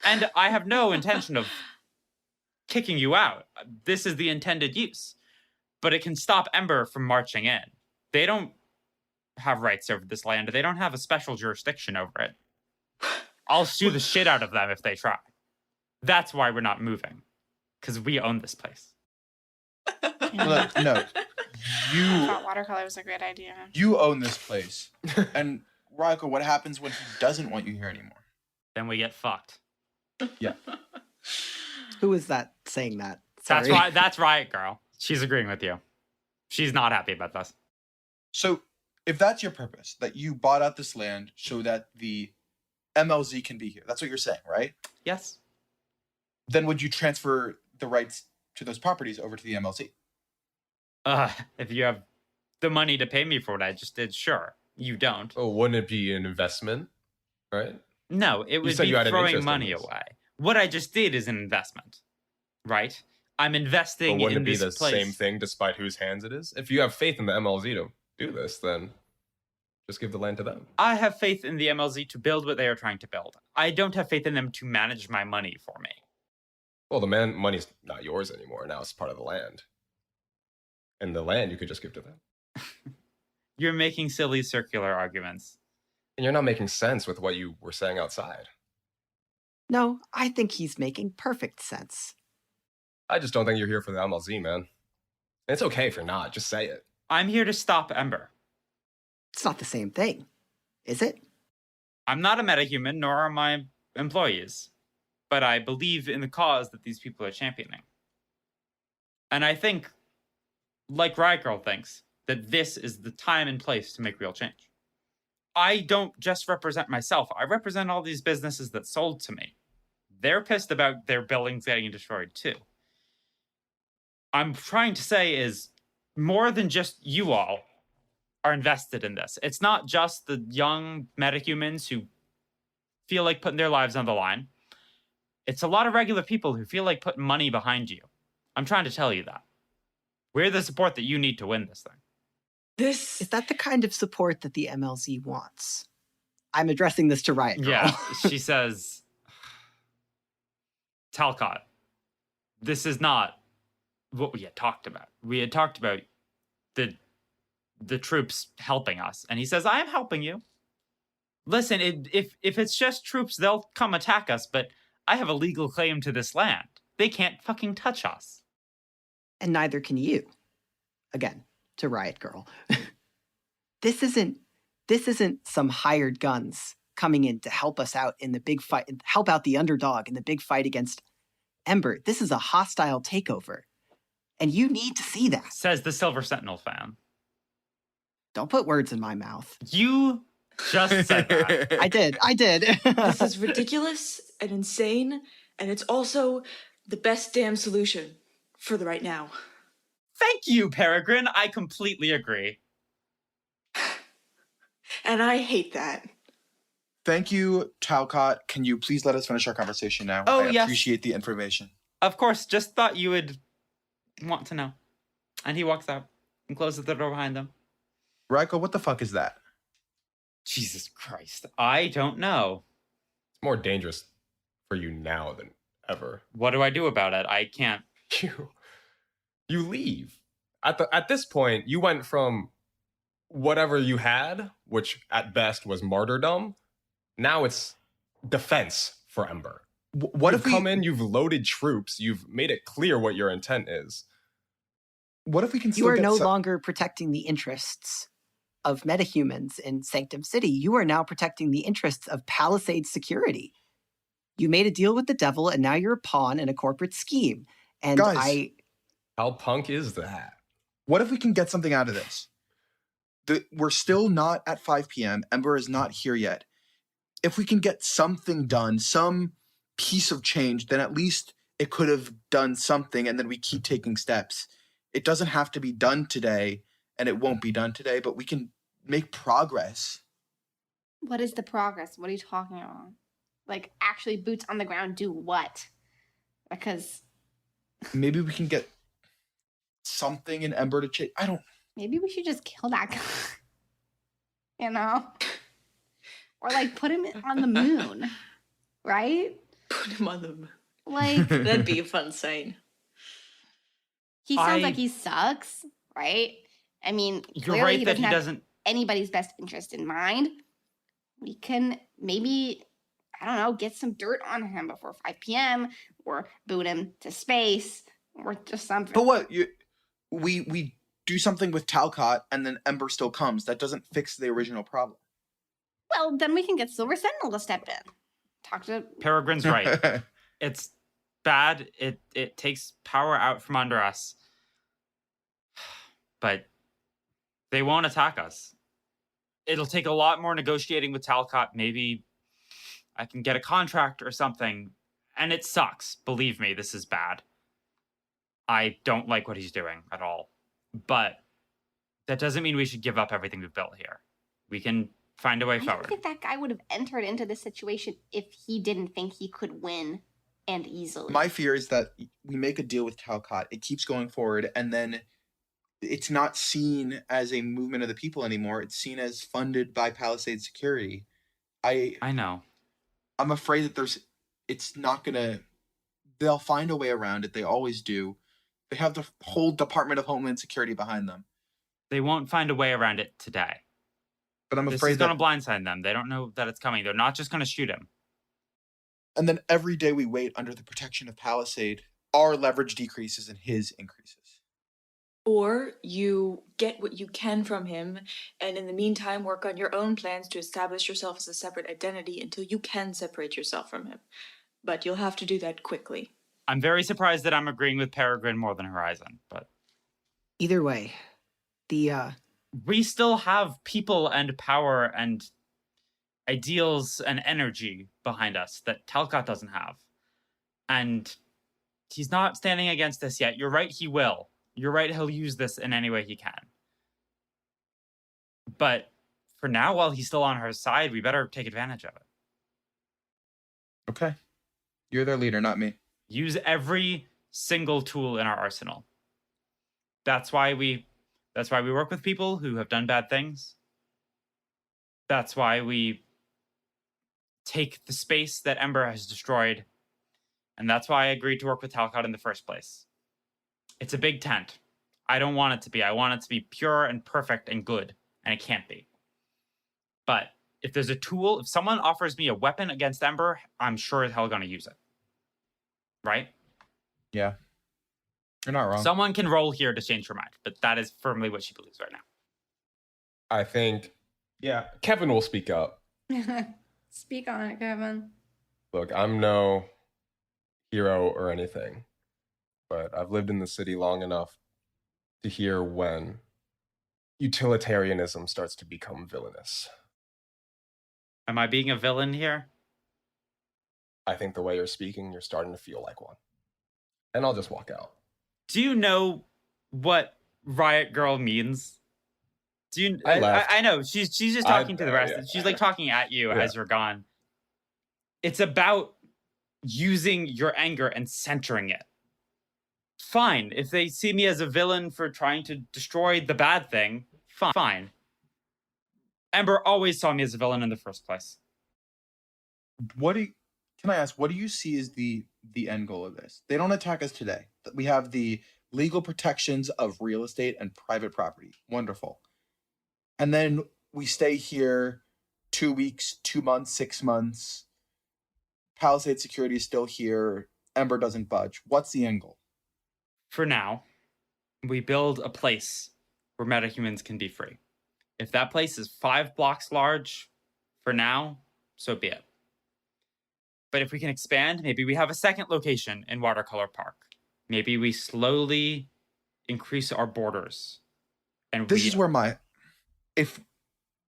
And I have no intention of kicking you out. This is the intended use. But it can stop EMBER from marching in. They don't have rights over this land. They don't have a special jurisdiction over it. I'll sue the shit out of them if they try. That's why we're not moving. Because we own this place. Look, no. I You thought watercolor was a great idea. you own this place. And Ryko, what happens when he doesn't want you here anymore? Then we get fucked. Who is that saying that? Sorry. That's Riot Girl. She's agreeing with you. She's not happy about this. So, if that's your purpose, that you bought out this land so that the MLZ can be here, that's what you're saying, right? Yes. Then would you transfer the rights to those properties over to the MLZ? If you have the money to pay me for what I just did, sure. You don't. oh, wouldn't it be an investment, right? No, it would said be you had an throwing interest in money this. away. What I just did is an investment, right? I'm investing But wouldn't in it be this the place. same thing despite whose hands it is? If you have faith in the MLZ to do this, then just give the land to them. I have faith in the MLZ to build what they are trying to build. I don't have faith in them to manage my money for me. Well, the money's not yours anymore. Now it's part of the land. And the land you could just give to them. You're making silly circular arguments. And you're not making sense with what you were saying outside. No, I think he's making perfect sense. I just don't think you're here for the MLZ, man. And it's okay if you're not. Just say it. I'm here to stop EMBER. It's not the same thing, is it? I'm not a metahuman, nor are my employees. But I believe in the cause that these people are championing. And I think, like Riot Girl thinks, that this is the time and place to make real change. I don't just represent myself. I represent all these businesses that sold to me. They're pissed about their buildings getting destroyed too. I'm trying to say is more than just you all are invested in this. It's not just the young metahumans who feel like putting their lives on the line. It's a lot of regular people who feel like putting money behind you. I'm trying to tell you that. We're the support that you need to win this thing. This Is that the kind of support that the MLZ wants? I'm addressing this to Riot Girl. Yeah, she says, Talcott, this is not what we had talked about. We had talked about the troops helping us. And he says, I am helping you. Listen, if it's just troops, they'll come attack us, but I have a legal claim to this land. They can't fucking touch us. And neither can you. Again, to Riot Girl. This isn't some hired guns coming in to help us out in the big fight, help out the underdog in the big fight against EMBER. This is a hostile takeover. And you need to see that. Says the Silver Sentinel fan. Don't put words in my mouth. You just said that. I did. this is ridiculous and insane, and it's also the best damn solution for the right now. Thank you, Peregrine. I completely agree. And I hate that. Thank you, Talcott. Can you please let us finish our conversation now? Oh, I yes. appreciate the information. Of course, just thought you would want to know. And he walks out and closes the door behind them. Raiko, what the fuck is that? Jesus Christ. I don't know. It's more dangerous for you now than ever. What do I do about it? I can't. You leave. At this point, you went from whatever you had, which at best was martyrdom. Now it's defense for EMBER. What You've if we come in, you've loaded troops, you've made it clear what your intent is. What if we can still You are get no some- longer protecting the interests of metahumans in Sanctum City. You are now protecting the interests of Palisade security. You made a deal with the devil, and now you're a pawn in a corporate scheme. And Guys. How punk is that? What if we can get something out of this? We're still not at 5 p.m. EMBER is not here yet. If we can get something done, some piece of change, then at least it could have done something, and then we keep taking steps. It doesn't have to be done today, and it won't be done today, but we can make progress. What is the progress? What are you talking about? Like, actually boots on the ground do what? Because Maybe we can get something in EMBER to change. I don't... maybe we should just kill that guy. You know? Or, like, put him on the moon. Right? Put him on the moon. Like, That'd be a fun sight. he sounds I- like he sucks, right? I mean, You're clearly right he that doesn't he have doesn't. anybody's best interest in mind. We can maybe, I don't know, get some dirt on him before 5 p.m. or boot him to space or just something. But what? We do something with Talcott, and then EMBER still comes. That doesn't fix the original problem. Well, then we can get Silver Sentinel to step in. Talk to Peregrine's right. It's bad. It takes power out from under us. But they won't attack us. It'll take a lot more negotiating with Talcott. Maybe I can get a contract or something. And it sucks. Believe me, this is bad. I don't like what he's doing at all. But that doesn't mean we should give up everything we've built here. We can find a way I don't forward. think that guy would have entered into this situation if he didn't think he could win and easily. My fear is that we make a deal with Talcott, it keeps going forward, and then it's not seen as a movement of the people anymore. It's seen as funded by Palisade Security. I know. I'm afraid that it's not gonna. They'll find a way around it. They always do. They have the whole Department of Homeland Security behind them. They won't find a way around it today. But I'm This afraid is that. going to blindside them. They don't know that it's coming. They're not just going to shoot him. And then every day we wait under the protection of Palisade, our leverage decreases and his increases. Or you get what you can from him, and in the meantime work on your own plans to establish yourself as a separate identity until you can separate yourself from him. But you'll have to do that quickly. I'm very surprised that I'm agreeing with Peregrine more than Horizon, but Either way, the we still have people and power and ideals and energy behind us that Talcott doesn't have. And he's not standing against this yet. You're right, he will. You're right, he'll use this in any way he can. But for now, while he's still on our side, we better take advantage of it. Okay. You're their leader, not me. Use every single tool in our arsenal. That's why we work with people who have done bad things. That's why we take the space that Ember has destroyed. And that's why I agreed to work with Talcott in the first place. It's a big tent. I don't want it to be. I want it to be pure and perfect and good. And it can't be. But if there's a tool, if someone offers me a weapon against Ember, I'm sure as hell going to use it. Right? Yeah. You're not wrong. Someone can roll here to change her mind, but that is firmly what she believes right now. I think, yeah, Kevin will speak up. Speak on it, Kevin. Look, I'm no hero or anything, but I've lived in the city long enough to hear when utilitarianism starts to become villainous. Am I being a villain here? I think the way you're speaking, you're starting to feel like one. And I'll just walk out. Do you know what Riot Girl means? Do you? I left. I know she's just talking to the rest. yeah. She's like talking at you Yeah. as you're gone. It's about using your anger and centering it. Fine. If they see me as a villain for trying to destroy the bad thing, fine. Ember always saw me as a villain in the first place. Can I ask, what do you see as the end goal of this? They don't attack us today. We have the legal protections of real estate and private property. Wonderful. And then we stay here 2 weeks, 2 months, 6 months. Palisade security is still here. Ember doesn't budge. What's the end goal? For now, we build a place where metahumans can be free. If that place is 5 blocks large, for now, so be it. But if we can expand, maybe we have a second location in Watercolor Park. Maybe we slowly increase our borders. And This is where if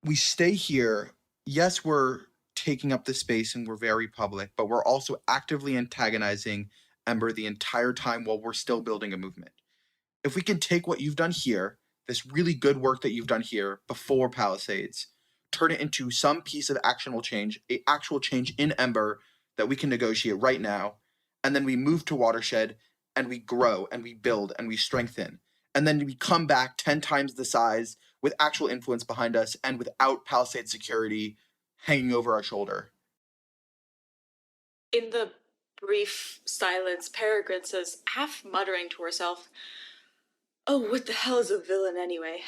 we stay here, yes, we're taking up the space and we're very public, but we're also actively antagonizing Ember the entire time while we're still building a movement. If we can take what you've done here, this really good work that you've done here before Palisades, turn it into some piece of actual change in Ember that we can negotiate right now, and then we move to Watershed, and we grow, and we build, and we strengthen. And then we come back 10 times the size with actual influence behind us and without Palisade security hanging over our shoulder. In the brief silence, Peregrine says, half muttering to herself, "Oh, what the hell is a villain anyway?"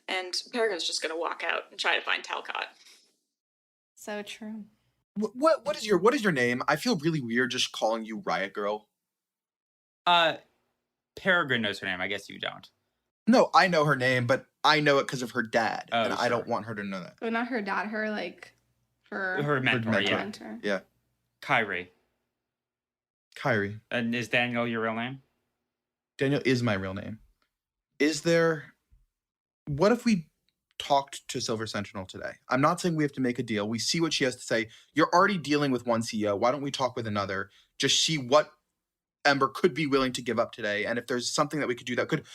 And Peregrine's just gonna walk out and try to find Talcott. So true. What is your name? I feel really weird just calling you Riot Girl. Peregrine knows her name. I guess you don't. No, I know her name, but I know it because of her dad, Oh, and I don't sure. want her to know that. Well, not her dad, her Her mentor, mentor. yeah. mentor. Yeah, Kyrie. Kyrie. And is Daniel your real name? Daniel is my real name. What if we talked to Silver Sentinel today? I'm not saying we have to make a deal. We see what she has to say. You're already dealing with one CEO. Why don't we talk with another? Just see what Ember could be willing to give up today. And if there's something that we could do that could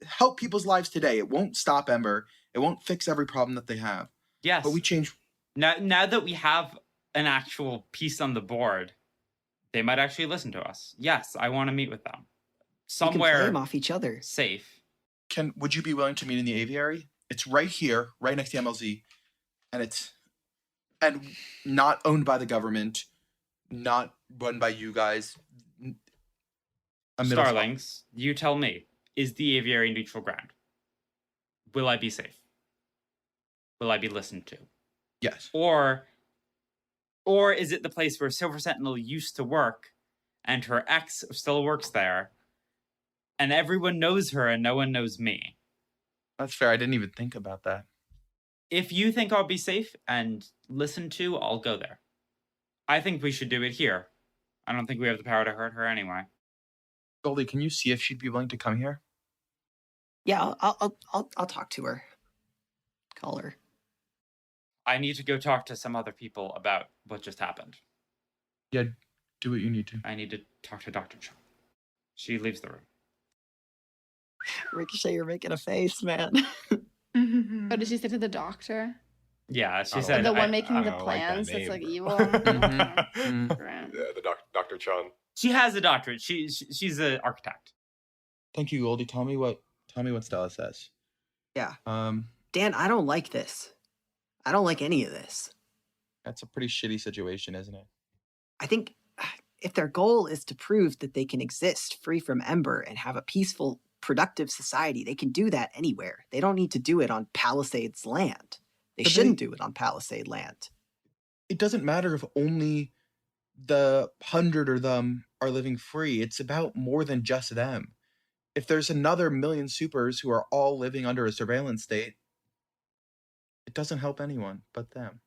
help people's lives today, it won't stop Ember. It won't fix every problem that they have. Yes. But we change. Now that we have an actual piece on the board, they might actually listen to us. Yes, I want to meet with them. You can Somewhere play them off each other. safe. Would you be willing to meet in the aviary? It's right here, right next to MLZ. And not owned by the government, not run by you guys. Starlings, you tell me, is the aviary neutral ground? Will I be safe? Will I be listened to? Yes. Or is it the place where Silver Sentinel used to work and her ex still works there and everyone knows her and no one knows me? That's fair. I didn't even think about that. If you think I'll be safe and listened to, I'll go there. I think we should do it here. I don't think we have the power to hurt her anyway. Goldie, can you see if she'd be willing to come here? Yeah, I'll talk to her. Call her. I need to go talk to some other people about what just happened. Yeah, do what you need to. I need to talk to Dr. Chung. She leaves the room. Ricochet, you're making a face, man. Oh, did she say to the doctor? Yeah, she Oh, said The I- one making I the don't like that plans that's name. like evil? Mhm. Right. Yeah, the Dr. Chun. she has a doctorate. She's an architect. Thank you, Goldie. Tell me what tell me what Stella says. Yeah. Um, Dan, I don't like this. I don't like any of this. that's a pretty shitty situation, isn't it? I think if their goal is to prove that they can exist free from EMBER and have a peaceful, productive society, they can do that anywhere. They don't need to do it on Palisades land. They But shouldn't do it on Palisade land. It doesn't matter if only the 100 of them are living free. It's about more than just them. If there's another million supers who are all living under a surveillance state, it doesn't help anyone but them.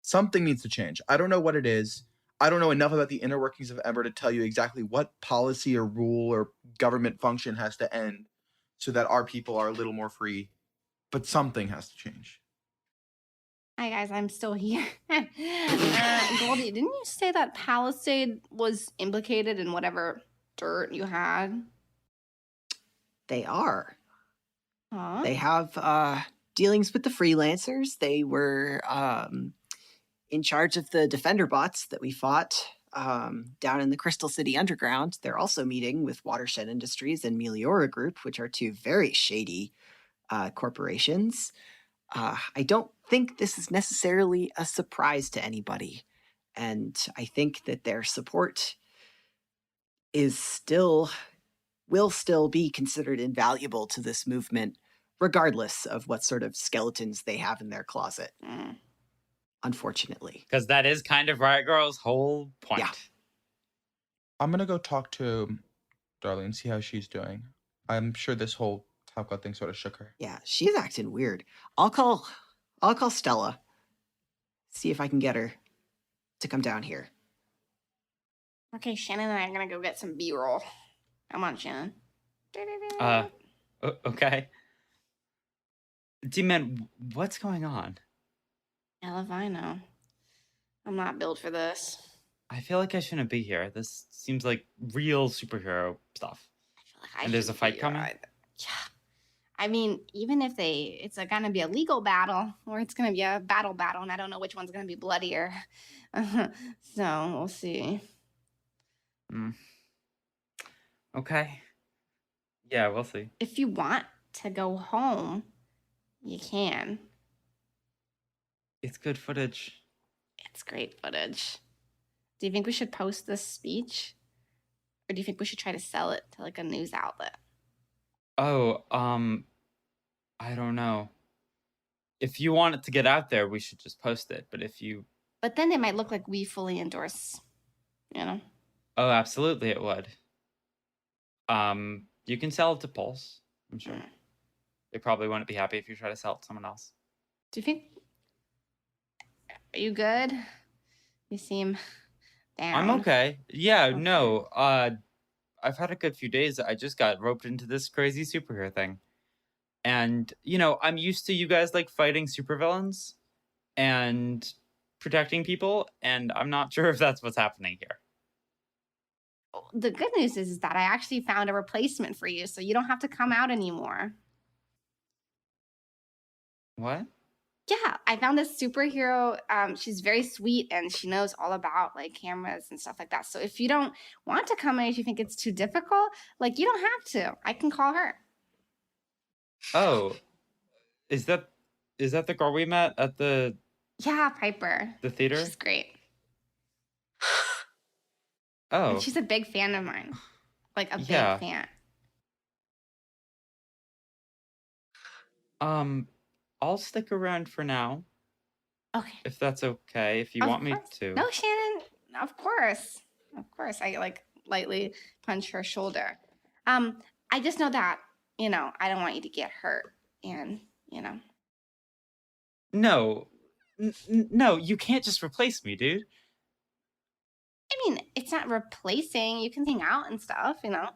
Something needs to change. I don't know what it is. I don't know enough about the inner workings of EMBER to tell you exactly what policy or rule or government function has to end so that our people are a little more free. But something has to change. Hi guys, I'm still here. Goldie, didn't you say that Palisade was implicated in whatever dirt you had? They are. Huh? They have dealings with the freelancers. They were in charge of the Defender bots that we fought down in the Crystal City Underground. They're also meeting with Watershed Industries and Meliora Group, which are two very shady corporations. I don't think this is necessarily a surprise to anybody. And I think that their support will still be considered invaluable to this movement, regardless of what sort of skeletons they have in their closet. Unfortunately. Because that is kind of Riot Girl's whole point. Yeah. I'm going to go talk to Darlene, see how she's doing. I'm sure this whole Top God thing sort of shook her. Yeah, she's acting weird. I'll call Stella. See if I can get her to come down here. Okay, Shannon and I are gonna go get some B-roll. Come on, Shannon. Okay. D-Man, what's going on? Hell if I know. I'm not built for this. I feel like I shouldn't be here. This seems like real superhero stuff. I feel like I And there's a shouldn't fight be coming? either. Yeah. I mean, even if it's gonna be a legal battle, or it's gonna be a battle, and I don't know which one's gonna be bloodier. So we'll see. Okay. Yeah, we'll see. If you want to go home, you can. It's good footage. It's great footage. Do you think we should post this speech? Or do you think we should try to sell it to like a news outlet? Oh, I don't know. If you want it to get out there, we should just post it. But if you... But then it might look like we fully endorse, you know? Oh, absolutely it would. You can sell it to Pulse, I'm sure. They probably wouldn't be happy if you try to sell it to someone else. Do you think... Are you good? You seem down. I'm okay. Yeah, Okay. no. I've had a good few days. I just got roped into this crazy superhero thing. And, you know, I'm used to you guys like fighting supervillains and protecting people, and I'm not sure if that's what's happening here. The good news is that I actually found a replacement for you, so you don't have to come out anymore. What? Yeah, I found this superhero. She's very sweet and she knows all about like cameras and stuff like that. So if you don't want to come in, if you think it's too difficult, like you don't have to. I can call her. Oh, is that the girl we met at the Yeah, Piper. theater? She's great. Oh, And she's a big fan of mine. Like a Yeah. big fan. I'll stick around for now Okay. if that's okay. If you Of want me course. to. No, Shannon. Of course. Of course. I like lightly punch her shoulder. I just know that, you know, I don't want you to get hurt. And, you know. No, no, you can't just replace me, dude. I mean, it's not replacing. You can hang out and stuff, you know.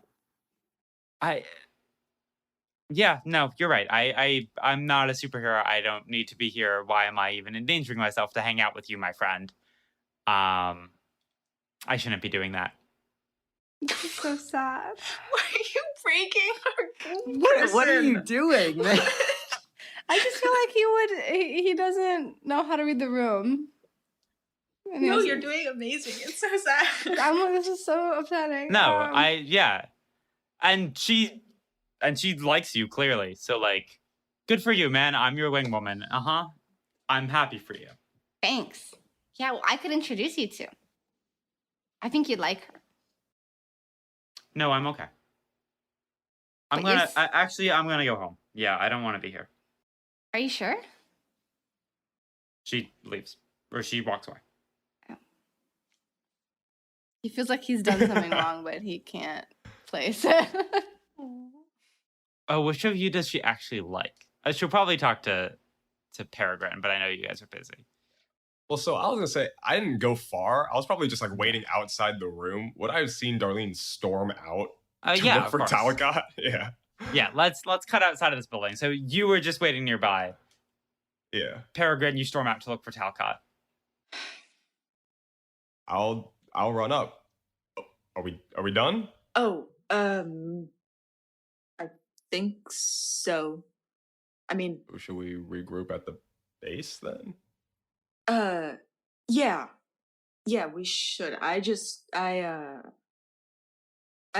Yeah, no, you're right. I'm not a superhero. I don't need to be here. Why am I even endangering myself to hang out with you, my friend? I shouldn't be doing that. This is so sad. Why are you breaking our What are you person? doing, man? I just feel like he doesn't know how to read the room. And he No, doesn't- you're doing amazing. It's so sad. I'm like, this is so upsetting. No, yeah. And And she likes you, clearly. So, like, good for you, man. I'm your wingwoman. I'm happy for you. Thanks. Yeah, well, I could introduce you to. I think you'd like her. No, I'm okay. I'm But you're gonna go home. Yeah, I don't want to be here. Are you sure? She leaves. Or she walks away. He feels like he's done something wrong, but he can't place it. Oh, which of you does she actually like? She'll probably talk to Peregrine, but I know you guys are busy. Well, so I was gonna say I didn't go far. I was probably just like waiting outside the room. Would I have seen Darlene storm out to Yeah, look of for course. Talcott? Yeah. Yeah, let's cut outside of this building. So you were just waiting nearby. Yeah. Peregrine, you storm out to look for Talcott. I'll run up. Are we done? Oh, I think so. I mean, Should we regroup at the base then? yeah. Yeah, we should. I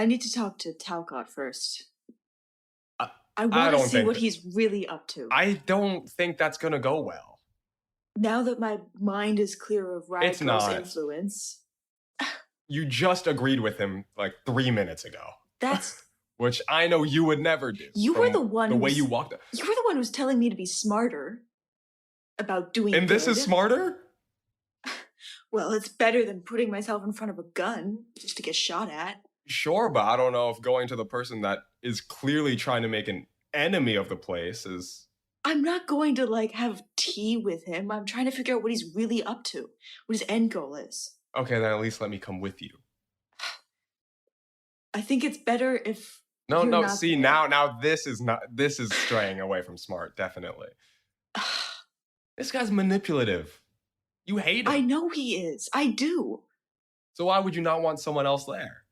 need to talk to Talcott first. I want to don't see think what that- he's really up to. I don't think that's gonna go well. Now that my mind is clear of It's Ryko's not. influence, You just agreed with him like 3 minutes ago, that's which I know you would never do. You were from the one The way who's- you walked. you were the one who's telling me to be smarter about doing And this is good. smarter? Well, it's better than putting myself in front of a gun just to get shot at. Sure, but I don't know if going to the person that is clearly trying to make an enemy of the place is... I'm not going to like have tea with him. I'm trying to figure out what he's really up to, what his end goal is. Okay, then at least let me come with you. I think it's better if No, you're no, not see, there. now this is straying away from smart, definitely. This guy's manipulative. You hate him. I know he is. I do. So why would you not want someone else there?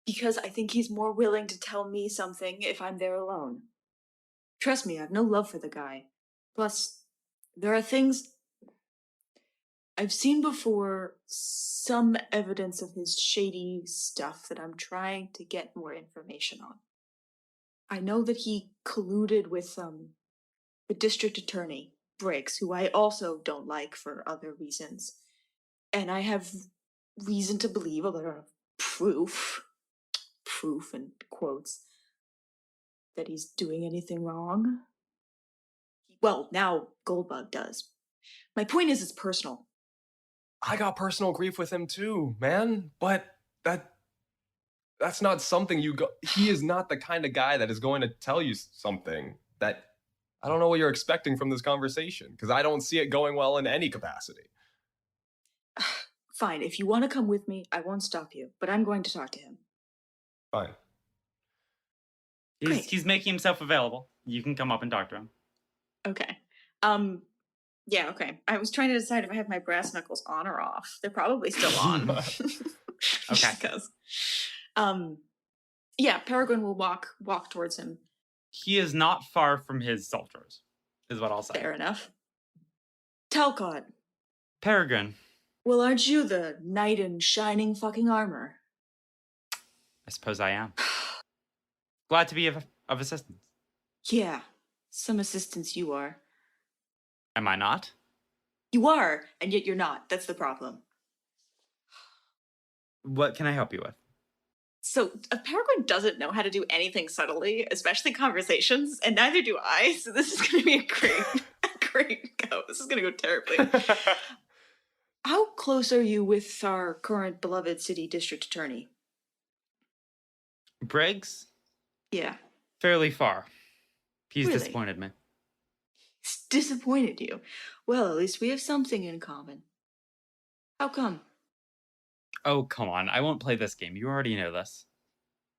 Because I think he's more willing to tell me something if I'm there alone. Trust me, I have no love for the guy. Plus, there are things I've seen before, some evidence of his shady stuff that I'm trying to get more information on. I know that he colluded with the district attorney, Briggs, who I also don't like for other reasons. And I have reason to believe, although I don't have proof in quotes, that he's doing anything wrong. Well, now Goldbug does. My point is, it's personal. I got personal grief with him too, man. But that's not something you go... He is not the kind of guy that is going to tell you something that... I don't know what you're expecting from this conversation, because I don't see it going well in any capacity. Fine, if you want to come with me, I won't stop you, but I'm going to talk to him. Fine. Great. He's making himself available. You can come up and talk to him. Okay. Yeah, okay. I was trying to decide if I have my brass knuckles on or off. They're probably still on. Okay. Because, yeah, Peregrine will walk towards him. He is not far from his soldiers, is what I'll say. Fair enough. Talcott. Peregrine, Well, aren't you the knight in shining fucking armor? I suppose I am. Glad to be of assistance. Yeah, some assistance you are. Am I not? You are, and yet you're not. That's the problem. What can I help you with? So, Peregrine doesn't know how to do anything subtly, especially conversations, and neither do I, so this is going to be a great go. This is going to go terribly. How close are you with our current beloved city district attorney? Briggs? Yeah. Fairly far. He's Really? disappointed me. He's disappointed you. Well, at least we have something in common. How come? Oh, come on. I won't play this game. You already know this.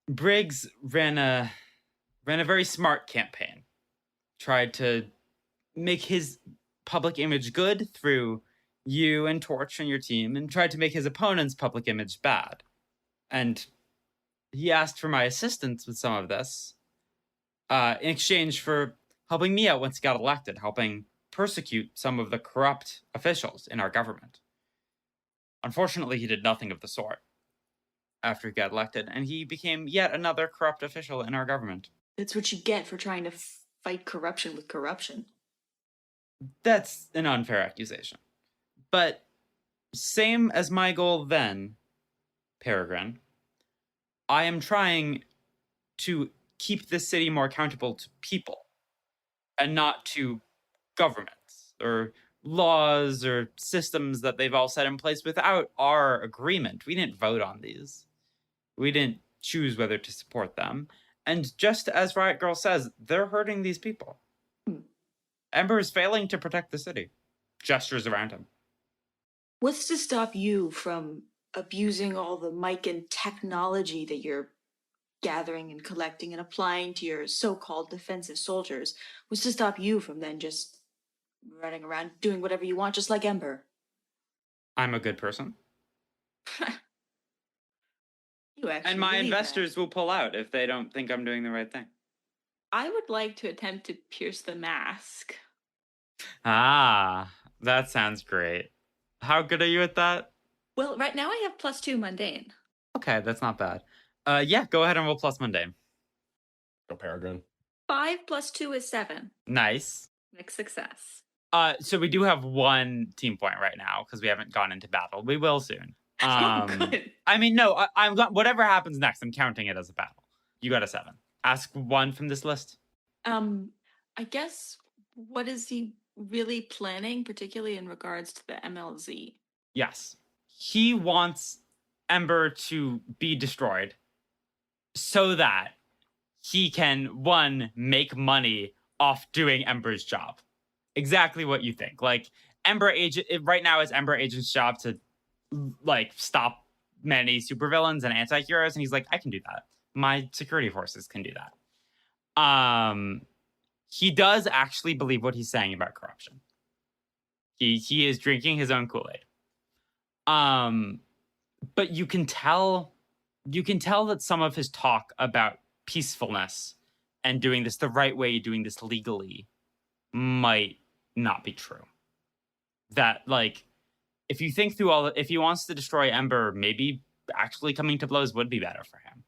Briggs ran a very smart campaign. Tried to make his public image good through you and Torch and your team, and tried to make his opponent's public image bad. And he asked for my assistance with some of this in exchange for helping me out once he got elected, helping persecute some of the corrupt officials in our government. Unfortunately, he did nothing of the sort after he got elected, and he became yet another corrupt official in our government. That's what you get for trying to fight corruption with corruption. That's an unfair accusation. But same as my goal then, Peregrine, I am trying to keep this city more accountable to people and not to governments or laws or systems that they've all set in place without our agreement. We didn't vote on these. We didn't choose whether to support them. And just as Riot Girl says, they're hurting these people. Ember is failing to protect the city. Gestures around him. What's to stop you from abusing all the mic and technology that you're gathering and collecting and applying to your so-called defensive soldiers? What's to stop you from then just running around doing whatever you want, just like Ember? I'm a good person. You actually And my believe that. investors will pull out if they don't think I'm doing the right thing. I would like to attempt to pierce the mask. Ah, that sounds great. How good are you at that? Well, right now I have +2 mundane. Okay, that's not bad. Yeah, go ahead and roll plus mundane. Go Peregrine. 5 + 2 is 7. Nice. Mixed success. So we do have 1 team point right now because we haven't gone into battle. We will soon. Good. I mean, no, I'm whatever happens next, I'm counting it as a battle. You got a 7. Ask 1 from this list. I guess, what is he really planning, particularly in regards to the MLZ? Yes. He wants Ember to be destroyed so that he can, 1, make money off doing Ember's job. Exactly what you think. Like, Ember Agent, right now it's Ember Agent's job to, like, stop many supervillains and anti-heroes, and he's like, I can do that. My security forces can do that. He does actually believe what he's saying about corruption. He is drinking his own Kool-Aid. But you can tell that some of his talk about peacefulness and doing this the right way, doing this legally, might not be true. That, like, if you think through if he wants to destroy Ember, maybe actually coming to blows would be better for him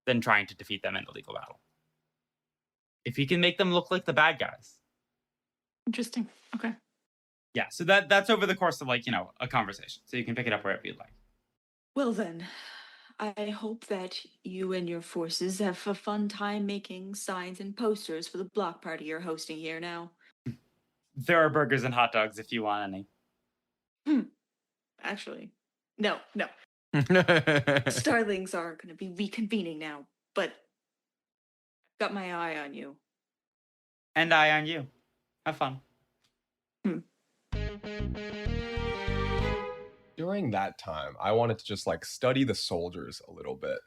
than trying to defeat them in a legal battle. If he can make them look like the bad guys. Interesting. Okay. Yeah, so that's over the course of, like, you know, a conversation. So you can pick it up wherever you'd like. Well then, I hope that you and your forces have a fun time making signs and posters for the block party you're hosting here now. There are burgers and hot dogs if you want any. Actually, no. Starlings are going to be reconvening now, but I've got my eye on you. And I on you. Have fun. During that time, I wanted to just like study the soldiers a little bit.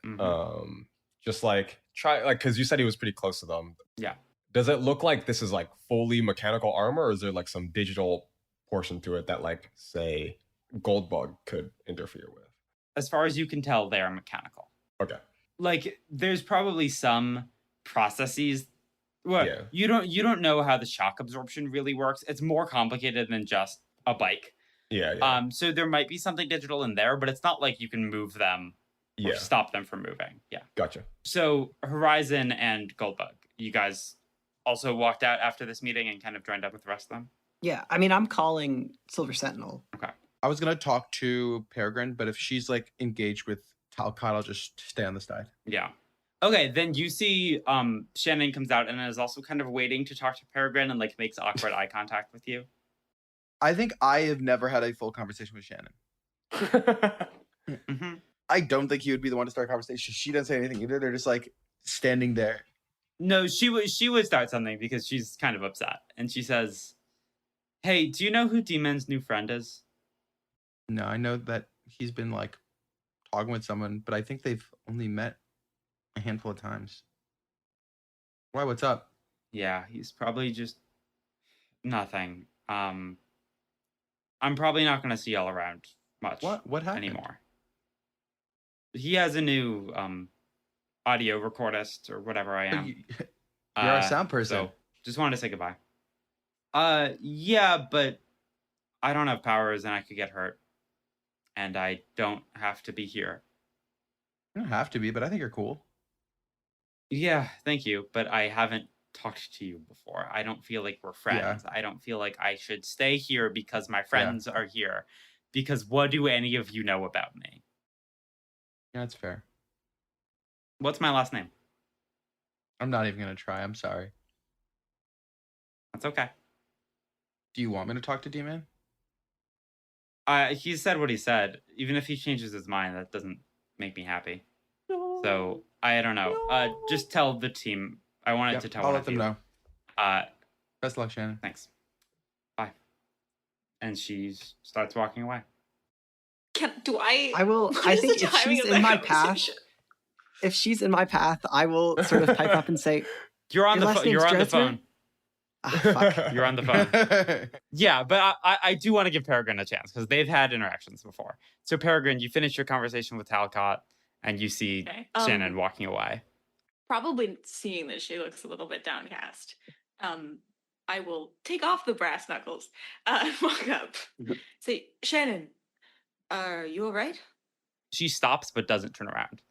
Just like try, like, because you said he was pretty close to them. Yeah. Does it look like this is like fully mechanical armor, or is there like some digital portion to it that, like, say, Goldbug could interfere with? As far as you can tell, they are mechanical. Okay. Like, there's probably some processes. Well, Yeah. you don't know how the shock absorption really works. It's more complicated than just a bike. Yeah. So there might be something digital in there, but it's not like you can move them or stop them from moving. Yeah. Gotcha. So Horizon and Goldbug, you guys also walked out after this meeting and kind of joined up with the rest of them? Yeah, I mean, I'm calling Silver Sentinel. Okay. I was gonna talk to Peregrine, but if she's like engaged with Talcott, I'll just stay on the side. Yeah. Okay, then you see Shannon comes out and is also kind of waiting to talk to Peregrine and, like, makes awkward eye contact with you. I think I have never had a full conversation with Shannon. Mm-hmm. I don't think he would be the one to start a conversation. She doesn't say anything either. They're just like standing there. No, she would start something because she's kind of upset. And she says, hey, do you know who D-Man's new friend is? No, I know that he's been like talking with someone, but I think they've only met a handful of times. Why, what's up? Yeah, he's probably just nothing. I'm probably not going to see y'all around much What happened? anymore. He has a new audio recordist or whatever I am. You're a sound person. So just wanted to say goodbye. Yeah, but I don't have powers and I could get hurt. And I don't have to be here. You don't have to be, but I think you're cool. Yeah, thank you, but I haven't talked to you before. I don't feel like we're friends. I don't feel like I should stay here because my friends are here. Because what do any of you know about me? Yeah, that's fair. What's my last name? I'm not even gonna try. I'm sorry. That's okay. Do you want me to talk to D-Man? He said what he said. Even if he changes his mind, that doesn't make me happy. So I don't know. Just tell the team. I wanted to tell. I'll let them know. Best of luck, Shannon. Thanks. Bye. And she starts walking away. I will. I think if she's in my path, I will sort of pipe up and say, "You're on the phone. You're on the phone. Fuck. You're on the phone." Yeah, but I do want to give Peregrine a chance because they've had interactions before. So Peregrine, you finish your conversation with Talcott, and you see Shannon walking away. Probably seeing that she looks a little bit downcast, I will take off the brass knuckles, walk up, say, "Shannon, are you all right?" She stops but doesn't turn around.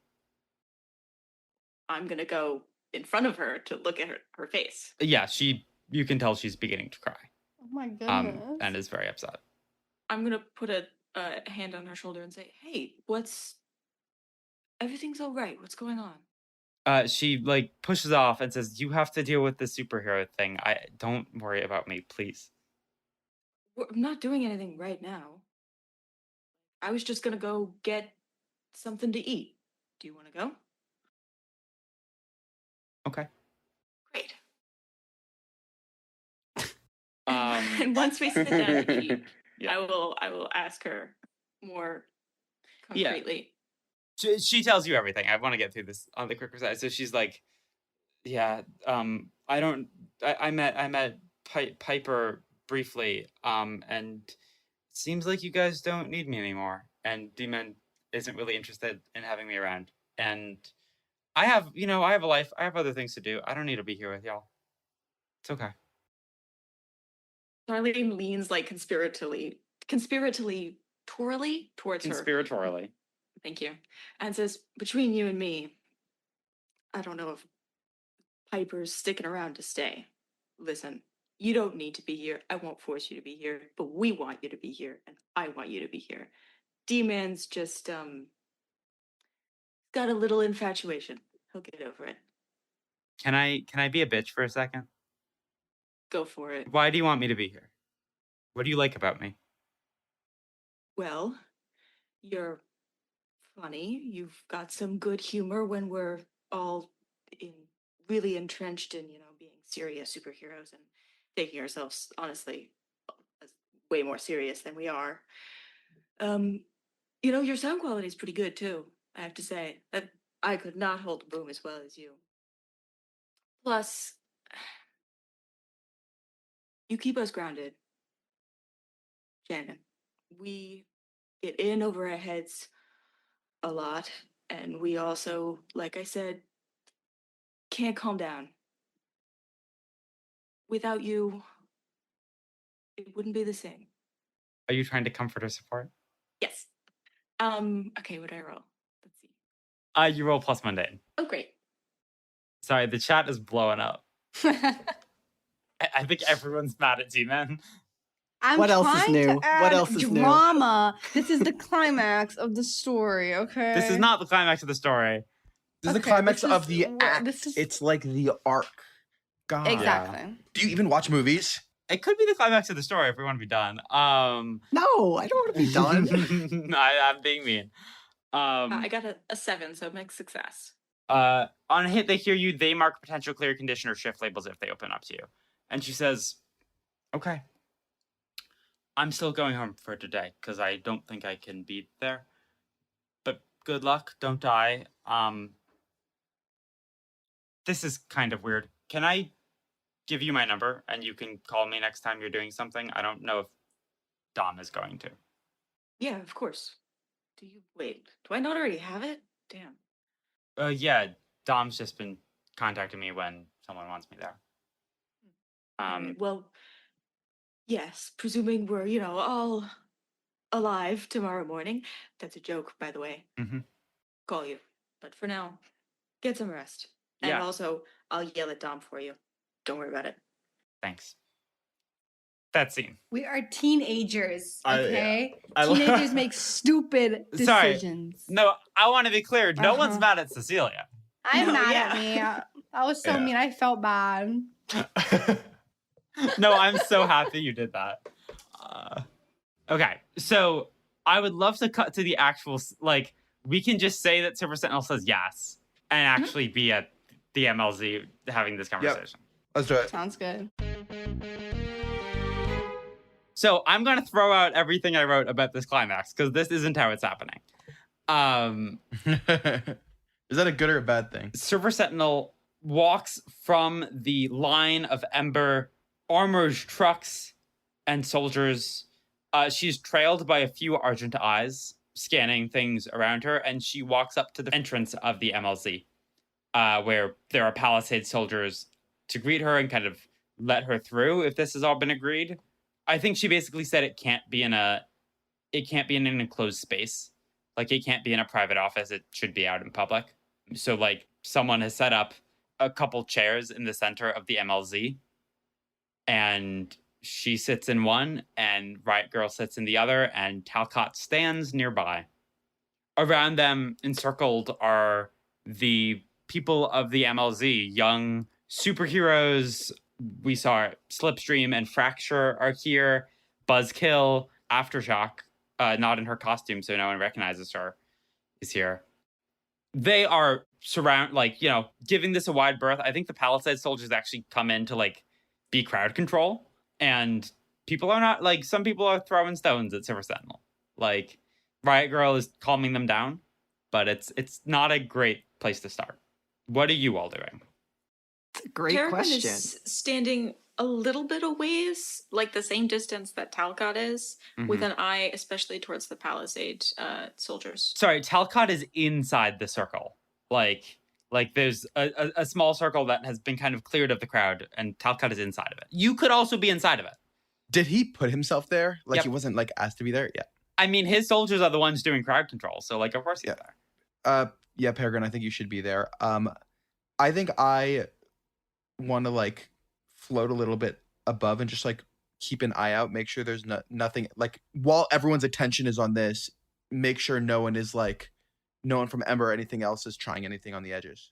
I'm gonna go in front of her to look at her face. Yeah, you can tell she's beginning to cry. Oh my goodness. And is very upset. I'm gonna put a hand on her shoulder and say, "Hey, everything's all right. What's going on?" She like pushes off and says, "You have to deal with the superhero thing. Don't worry about me, please." I'm not doing anything right now. I was just gonna go get something to eat. Do you want to go? Okay. Great. And once we sit down to eat, I will ask her more concretely. She tells you everything. I want to get through this on the quicker side. So she's like, "Yeah, I met Piper briefly, and it seems like you guys don't need me anymore. And D-Man isn't really interested in having me around. And I have a life. I have other things to do. I don't need to be here with y'all. It's okay." Darlene leans like conspiratorially towards her. Conspiratorially. Thank you. And says, "Between you and me, I don't know if Piper's sticking around to stay. Listen, you don't need to be here. I won't force you to be here, but we want you to be here, and I want you to be here. D-Man's just, got a little infatuation. He'll get over it." Can I be a bitch for a second? Go for it. Why do you want me to be here? What do you like about me? Well, you're funny. You've got some good humor when we're all really entrenched in, being serious superheroes and taking ourselves, honestly, as way more serious than we are. Your sound quality is pretty good, too, I have to say. That I could not hold a boom as well as you. Plus, you keep us grounded. Shannon, we get in over our heads a lot, and we also, like I said, can't calm down. Without you, it wouldn't be the same. Are you trying to comfort or support? Yes. Okay, what do I roll? Let's see. You roll plus mundane. Oh, great. Sorry, the chat is blowing up. I think everyone's mad at D-Man. What else is new? What else is new? Drama. This is the climax of the story, okay? This is not the climax of the story. This is the climax of the act. It's like the arc. God. Exactly. Yeah. Do you even watch movies? It could be the climax of the story if we want to be done. No, I don't want to be done. I'm being mean. I got a 7, so mixed success. On a hit, they hear you. They mark potential clear condition or shift labels if they open up to you. And she says, "Okay. I'm still going home for today because I don't think I can be there. But good luck. Don't die. This is kind of weird. Can I give you my number and you can call me next time you're doing something? I don't know if Dom is going to." Yeah, of course. Do I not already have it? Damn. Yeah, Dom's just been contacting me when someone wants me there. Well, yes, presuming we're, all alive tomorrow morning. That's a joke, by the way. Mm-hmm. Call you. But for now, get some rest. And Yeah. also, I'll yell at Dom for you. Don't worry about it. Thanks. That scene. We are teenagers, I- okay? I- Teenagers make stupid Sorry. decisions. No, I want to be clear. No one's Uh-huh. mad at Cecilia. I'm No, mad yeah. at me. I was so Yeah. mean. I felt bad. No, I'm so happy you did that. Okay, so I would love to cut to the actual, like, we can just say that Silver Sentinel says yes and actually be at the MLZ having this conversation. Let's do it. Sounds good. So I'm going to throw out everything I wrote about this climax because this isn't how it's happening. Is that a good or a bad thing? Silver Sentinel walks from the line of EMBER armored trucks and soldiers. She's trailed by a few argent eyes scanning things around her, and she walks up to the entrance of the MLZ, where there are Palisade soldiers to greet her and kind of let her through if this has all been agreed. I think she basically said it can't be in an enclosed space. Like, it can't be in a private office. It should be out in public. So, like, someone has set up a couple chairs in the center of the MLZ, and she sits in one, and Riot Girl sits in the other, and Talcott stands nearby. Around them, encircled, are the people of the MLZ, young superheroes. We saw Slipstream and Fracture are here. Buzzkill, Aftershock, not in her costume, so no one recognizes her, is here. They are giving this a wide berth. I think the Palisade soldiers actually come in to, like, be crowd control. And people are not, like, some people are throwing stones at Silver Sentinel. Like, Riot Girl is calming them down, but it's not a great place to start. What are you all doing? It's a great Peregrine question. is standing a little bit a ways, like the same distance that Talcott is, with an eye especially towards the Palisade soldiers. Sorry, Talcott is inside the circle. Like there's a small circle that has been kind of cleared of the crowd, and Talcott is inside of it. You could also be inside of it. Did he put himself there? Like, Yep. he wasn't, like, asked to be there? Yeah. I mean, his soldiers are the ones doing crowd control, so, like, of course he's there. Yeah, Peregrine, I think you should be there. I think I want to, like, float a little bit above and just, like, keep an eye out, make sure there's nothing, like, while everyone's attention is on this, make sure no one from EMBER or anything else is trying anything on the edges.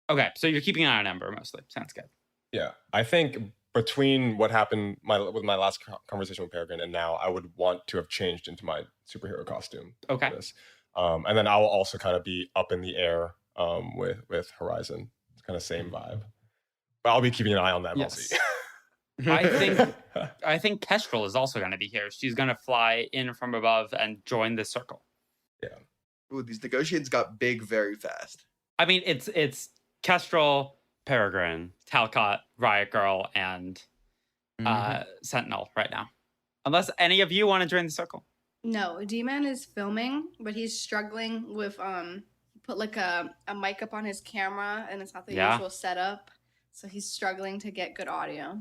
Okay, so you're keeping an eye on EMBER mostly. Sounds good. Yeah, I think between what happened with my last conversation with Peregrine and now, I would want to have changed into my superhero costume. Okay. For this. And then I will also kind of be up in the air with Horizon. It's kind of same vibe. But I'll be keeping an eye on that Yes. MLZ. I think Kestrel is also going to be here. She's going to fly in from above and join this circle. Ooh, these negotiations got big very fast. I mean, it's Kestrel, Peregrine, Talcott, Riot Girl, and Sentinel right now. Unless any of you want to join the circle. No, D-Man is filming, but he's struggling with put like a mic up on his camera, and it's not the usual setup, so he's struggling to get good audio.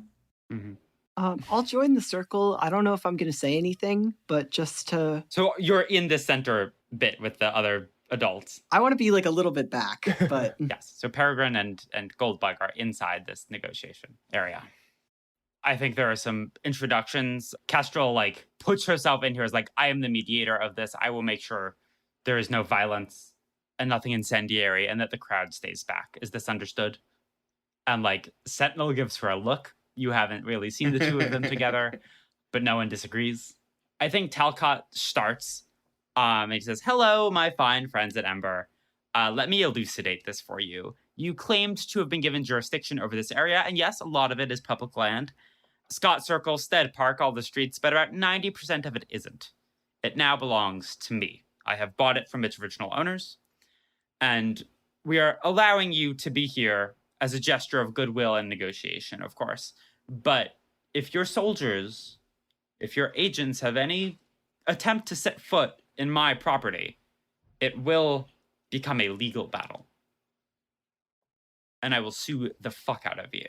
I'll join the circle. I don't know if I'm going to say anything, but just to... So you're in the center bit with the other adults. I want to be, like, a little bit back, but... Yes, so Peregrine and Goldbug are inside this negotiation area. I think there are some introductions. Kestrel, like, puts herself in here as, like, I am the mediator of this. I will make sure there is no violence and nothing incendiary and that the crowd stays back. Is this understood? And, like, Sentinel gives her a look. You haven't really seen the two of them together, but no one disagrees. I think Talcott starts, and he says, hello, my fine friends at EMBER. Let me elucidate this for you. You claimed to have been given jurisdiction over this area, and yes, a lot of it is public land. Scott Circle, Stead Park, all the streets, but about 90% of it isn't. It now belongs to me. I have bought it from its original owners, and we are allowing you to be here as a gesture of goodwill and negotiation, of course. But if your soldiers, if your agents have any attempt to set foot in my property, it will become a legal battle. And I will sue the fuck out of you.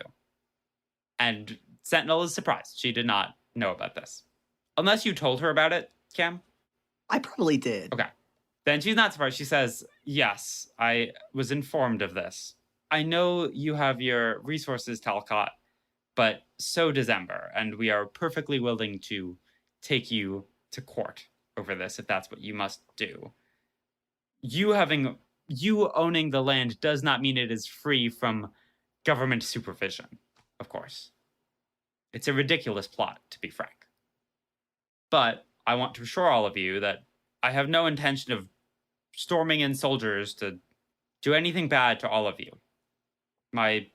And Sentinel is surprised. She did not know about this. Unless you told her about it, Cam? I probably did. Okay. Then she's not surprised. She says, yes, I was informed of this. I know you have your resources, Talcott, but so does Ember, and we are perfectly willing to take you to court over this if that's what you must do. You owning the land does not mean it is free from government supervision, of course. It's a ridiculous plot, to be frank. But I want to assure all of you that I have no intention of storming in soldiers to do anything bad to all of you. My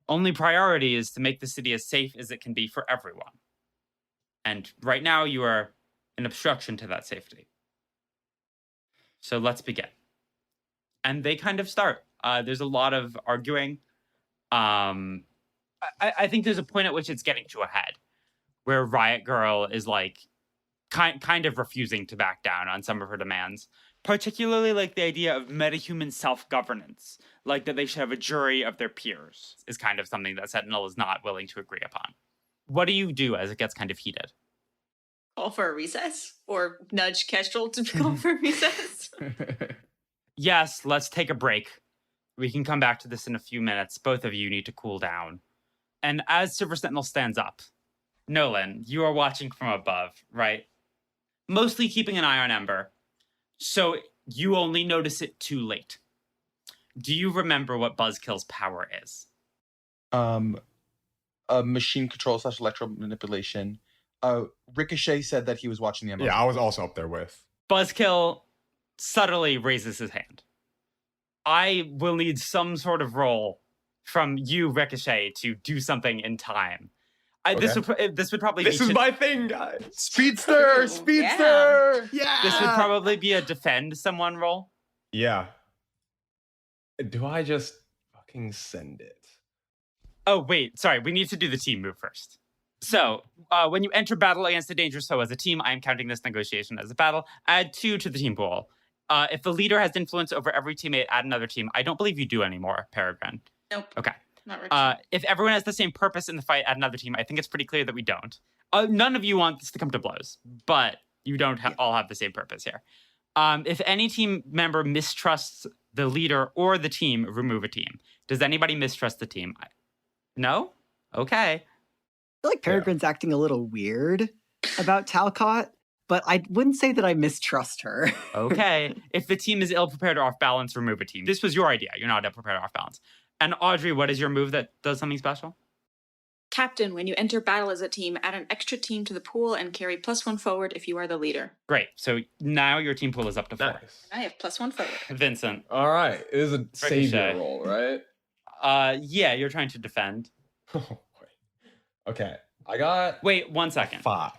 only priority is to make the city as safe as it can be for everyone. And right now, you are an obstruction to that safety. So let's begin. And they kind of start. There's a lot of arguing. I think there's a point at which it's getting to a head, where Riot Girl is like kind of refusing to back down on some of her demands, particularly like the idea of metahuman self-governance, like that they should have a jury of their peers, is kind of something that Sentinel is not willing to agree upon. What do you do as it gets kind of heated? Call for a recess? Or nudge Kestrel to call for a recess? Yes, let's take a break. We can come back to this in a few minutes. Both of you need to cool down. And as Silver Sentinel stands up, Nolan, you are watching from above, right? Mostly keeping an eye on Ember. So you only notice it too late. Do you remember what Buzzkill's power is? Machine control / electro manipulation. Ricochet said that he was watching the MO. Yeah, I was also up there with. Buzzkill subtly raises his hand. I will need some sort of roll from you, Ricochet, to do something in time. This would probably This be is my thing, guys. Speedster! Speedster! Yeah! This would probably be a defend someone roll. Yeah. Do I just fucking send it? Oh, wait. Sorry. We need to do the team move first. So, when you enter battle against a dangerous foe as a team, I am counting this negotiation as a battle. Add 2 to the team pool. If the leader has influence over every teammate, add another team. I don't believe you do anymore, Peregrine. Nope. Okay. Not Richard. If everyone has the same purpose in the fight, add another team. I think it's pretty clear that we don't. None of you want this to come to blows, but you don't all have the same purpose here. If any team member mistrusts the leader or the team, remove a team. Does anybody mistrust the team? No? Okay. I feel like Peregrine's acting a little weird about Talcott, but I wouldn't say that I mistrust her. Okay. If the team is ill-prepared or off-balance, remove a team. This was your idea. You're not ill-prepared or off-balance. And Audrey, what is your move that does something special? Captain, when you enter battle as a team, add an extra team to the pool and carry +1 forward if you are the leader. Great. So now your team pool is up to 4. Nice. I have +1 forward. Vincent. All right. It is a savior roll, right? Yeah, you're trying to defend. Oh, wait. Okay. I got Wait, 1 second. 5.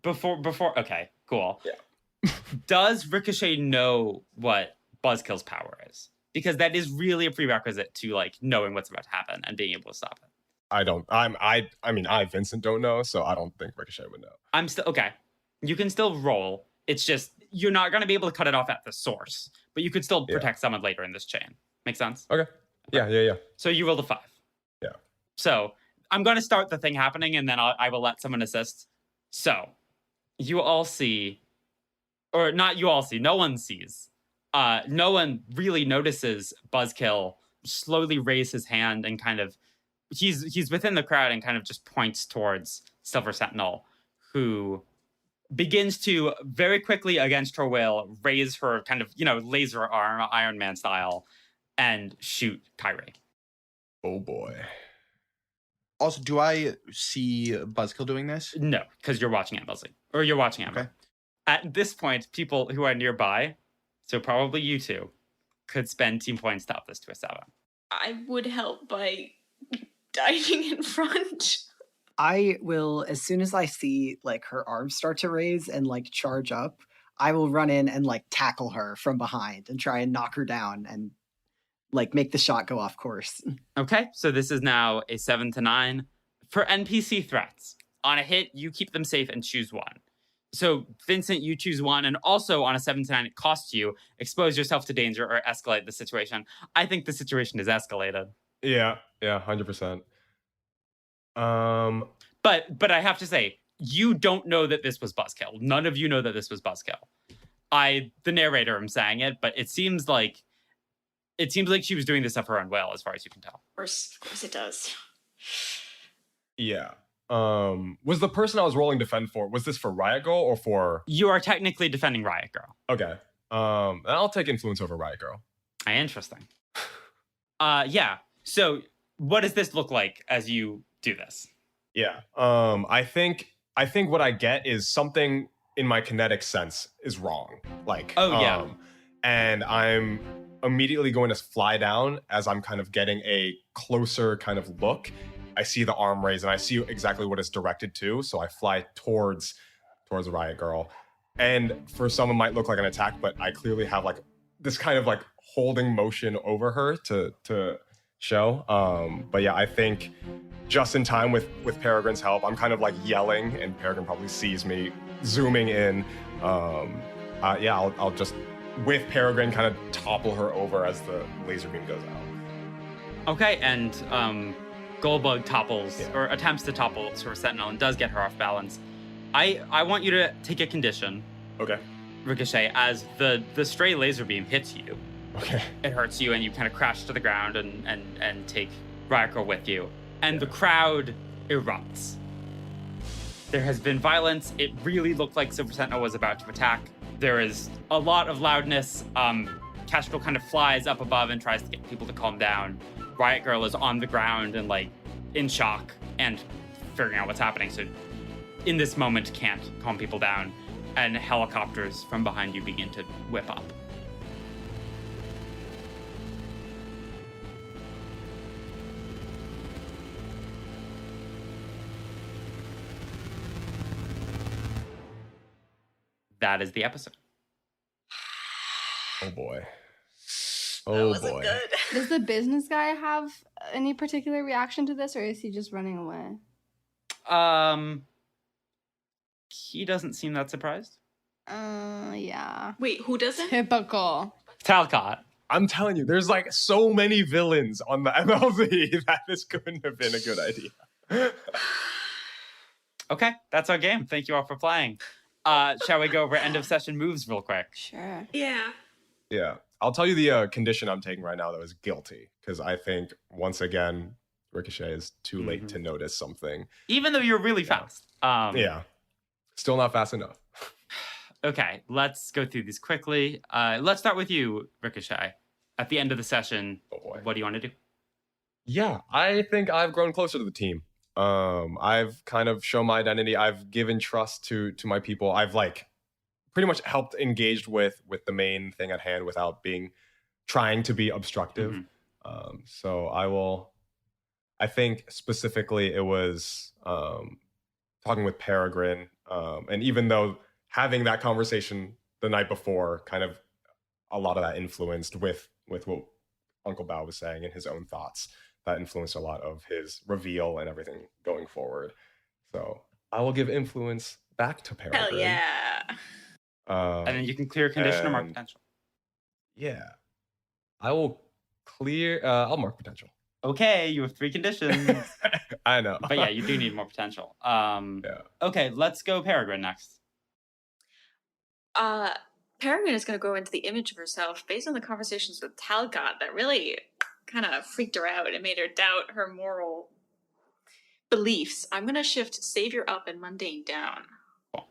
Before. Okay, cool. Yeah. Does Ricochet know what Buzzkill's power is? Because that is really a prerequisite to like knowing what's about to happen and being able to stop it. I don't. I mean, Vincent don't know, so I don't think Ricochet would know. I'm still okay. You can still roll. It's just you're not going to be able to cut it off at the source, but you could still protect someone later in this chain. Make sense? Okay. Yeah. So you rolled a 5. Yeah. So I'm going to start the thing happening, and then I will let someone assist. So you all see, or not you all see. No one sees. No one really notices Buzzkill slowly raise his hand and kind of he's within the crowd and kind of just points towards Silver Sentinel, who begins to very quickly against her will raise her kind of laser arm Iron Man style and shoot Kyrie. Oh boy. Also, do I see Buzzkill doing this? No, because you're watching Ember, or you're watching Ember. Okay. At this point, people who are nearby, so probably you two, could spend team points to up this to a 7. I would help by diving in front. I will, as soon as I see like her arms start to raise and like charge up, I will run in and like tackle her from behind and try and knock her down and like make the shot go off course. Okay, so this is now a 7 to 9. For NPC threats, on a hit, you keep them safe and choose 1. So, Vincent, you choose 1, and also on a 7 to 9, it costs you expose yourself to danger or escalate the situation. I think the situation is escalated. Yeah, 100%. But I have to say, you don't know that this was Buzzkill. None of you know that this was Buzzkill. The narrator, am saying it, but it seems like it seems like she was doing this of her own will, as far as you can tell. Of course it does. Yeah. Was the person I was rolling defend for, was this for Riot Girl or for... You are technically defending Riot Girl. Okay. I'll take influence over Riot Girl. Interesting. Yeah. So what does this look like as you do this? Yeah. I think what I get is something in my kinetic sense is wrong. Like, yeah. And I'm immediately going to fly down as I'm kind of getting a closer kind of look. I see the arm raise and I see exactly what it's directed to. So I fly towards Riot Girl. And for some, it might look like an attack, but I clearly have like this kind of like holding motion over her to show. But yeah, I think just in time with Peregrine's help, I'm kind of like yelling, and Peregrine probably sees me zooming in. Yeah, I'll just with Peregrine kind of topple her over as the laser beam goes out. Okay, and Goldbug topples or attempts to topple sort of Sentinel and does get her off balance. I want you to take a condition. Okay. Ricochet, as the stray laser beam hits you. Okay. It hurts you and you kind of crash to the ground and take Riot Girl with you. And the crowd erupts. There has been violence. It really looked like Silver Sentinel was about to attack. There is a lot of loudness. Kestrel kind of flies up above and tries to get people to calm down. Riot Girl is on the ground and like in shock and figuring out what's happening. So in this moment can't calm people down. And helicopters from behind you begin to whip up. That is the episode. Oh boy. That Oh wasn't boy. good. Does the business guy have any particular reaction to this, or is he just running away? He doesn't seem that surprised. Yeah. Wait, who doesn't? Typical. Talcott. I'm telling you, there's like so many villains on the MLZ that this couldn't have been a good idea. Okay, that's our game. Thank you all for playing. Shall we go over end of session moves real quick? Sure. Yeah. Yeah. I'll tell you the condition I'm taking right now that was guilty, because I think, once again, Ricochet is too late to notice something. Even though you're really fast. Yeah. Still not fast enough. Okay, let's go through these quickly. Let's start with you, Ricochet. At the end of the session, what do you want to do? Yeah, I think I've grown closer to the team. I've kind of shown my identity. I've given trust to my people. I've like pretty much helped engaged with the main thing at hand without trying to be obstructive. So I think specifically it was talking with Peregrine. And even though having that conversation the night before, kind of a lot of that influenced with what Uncle Bao was saying and his own thoughts, that influenced a lot of his reveal and everything going forward. So I will give influence back to Peregrine. Hell yeah. And then you can clear condition or mark potential. Yeah. I will clear, I'll mark potential. Okay, you have 3 conditions. I know. But yeah, you do need more potential. Yeah. Okay, let's go Peregrine next. Peregrine is going to go into the image of herself based on the conversations with Talcott that really kind of freaked her out and made her doubt her moral beliefs. I'm going to shift Savior up and Mundane down. Cool.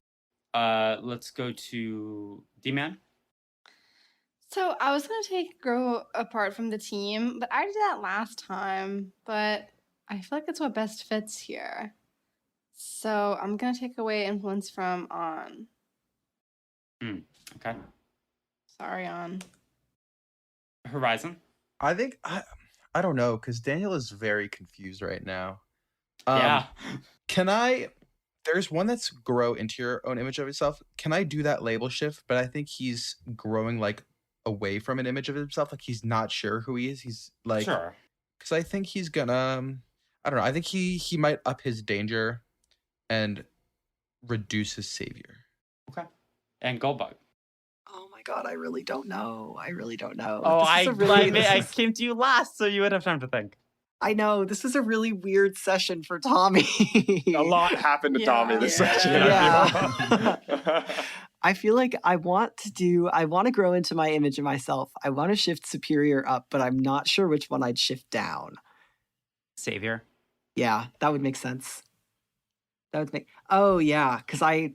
Let's go to D-Man. So I was going to take Grow apart from the team, but I did that last time, but I feel like it's what best fits here. So I'm going to take away influence from On. Okay. Sorry, On. Horizon. I think I don't know, because Daniel is very confused right now. Yeah. There's one that's grow into your own image of yourself. Can I do that label shift? But I think he's growing like away from an image of himself. Like he's not sure who he is. He's like, sure. Because I think he's gonna, I don't know. I think he might up his danger and reduce his savior. Okay. And Goldbug. Oh my god, I really don't know. Oh, I came to you last, so you would have time to think. I know, this is a really weird session for Tommy. A lot happened to Tommy this session. Yeah. I feel like I want to grow into my image of myself. I want to shift superior up, but I'm not sure which one I'd shift down. Savior. Yeah, that would make sense. Oh yeah, because I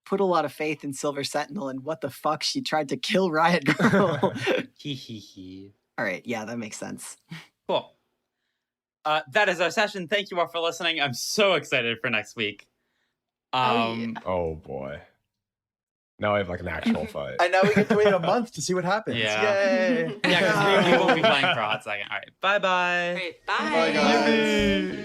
put a lot of faith in Silver Sentinel, and what the fuck, she tried to kill Riot Girl. Hee hee hee. All right, yeah, that makes sense. Cool. That is our session. Thank you all for listening. I'm so excited for next week. Oh boy. Now I have like an actual fight. And now we get to wait a month to see what happens. Yeah. Yay! Yeah, because we won't be playing for a hot second. All right. Bye-bye. All right, bye. Bye, guys.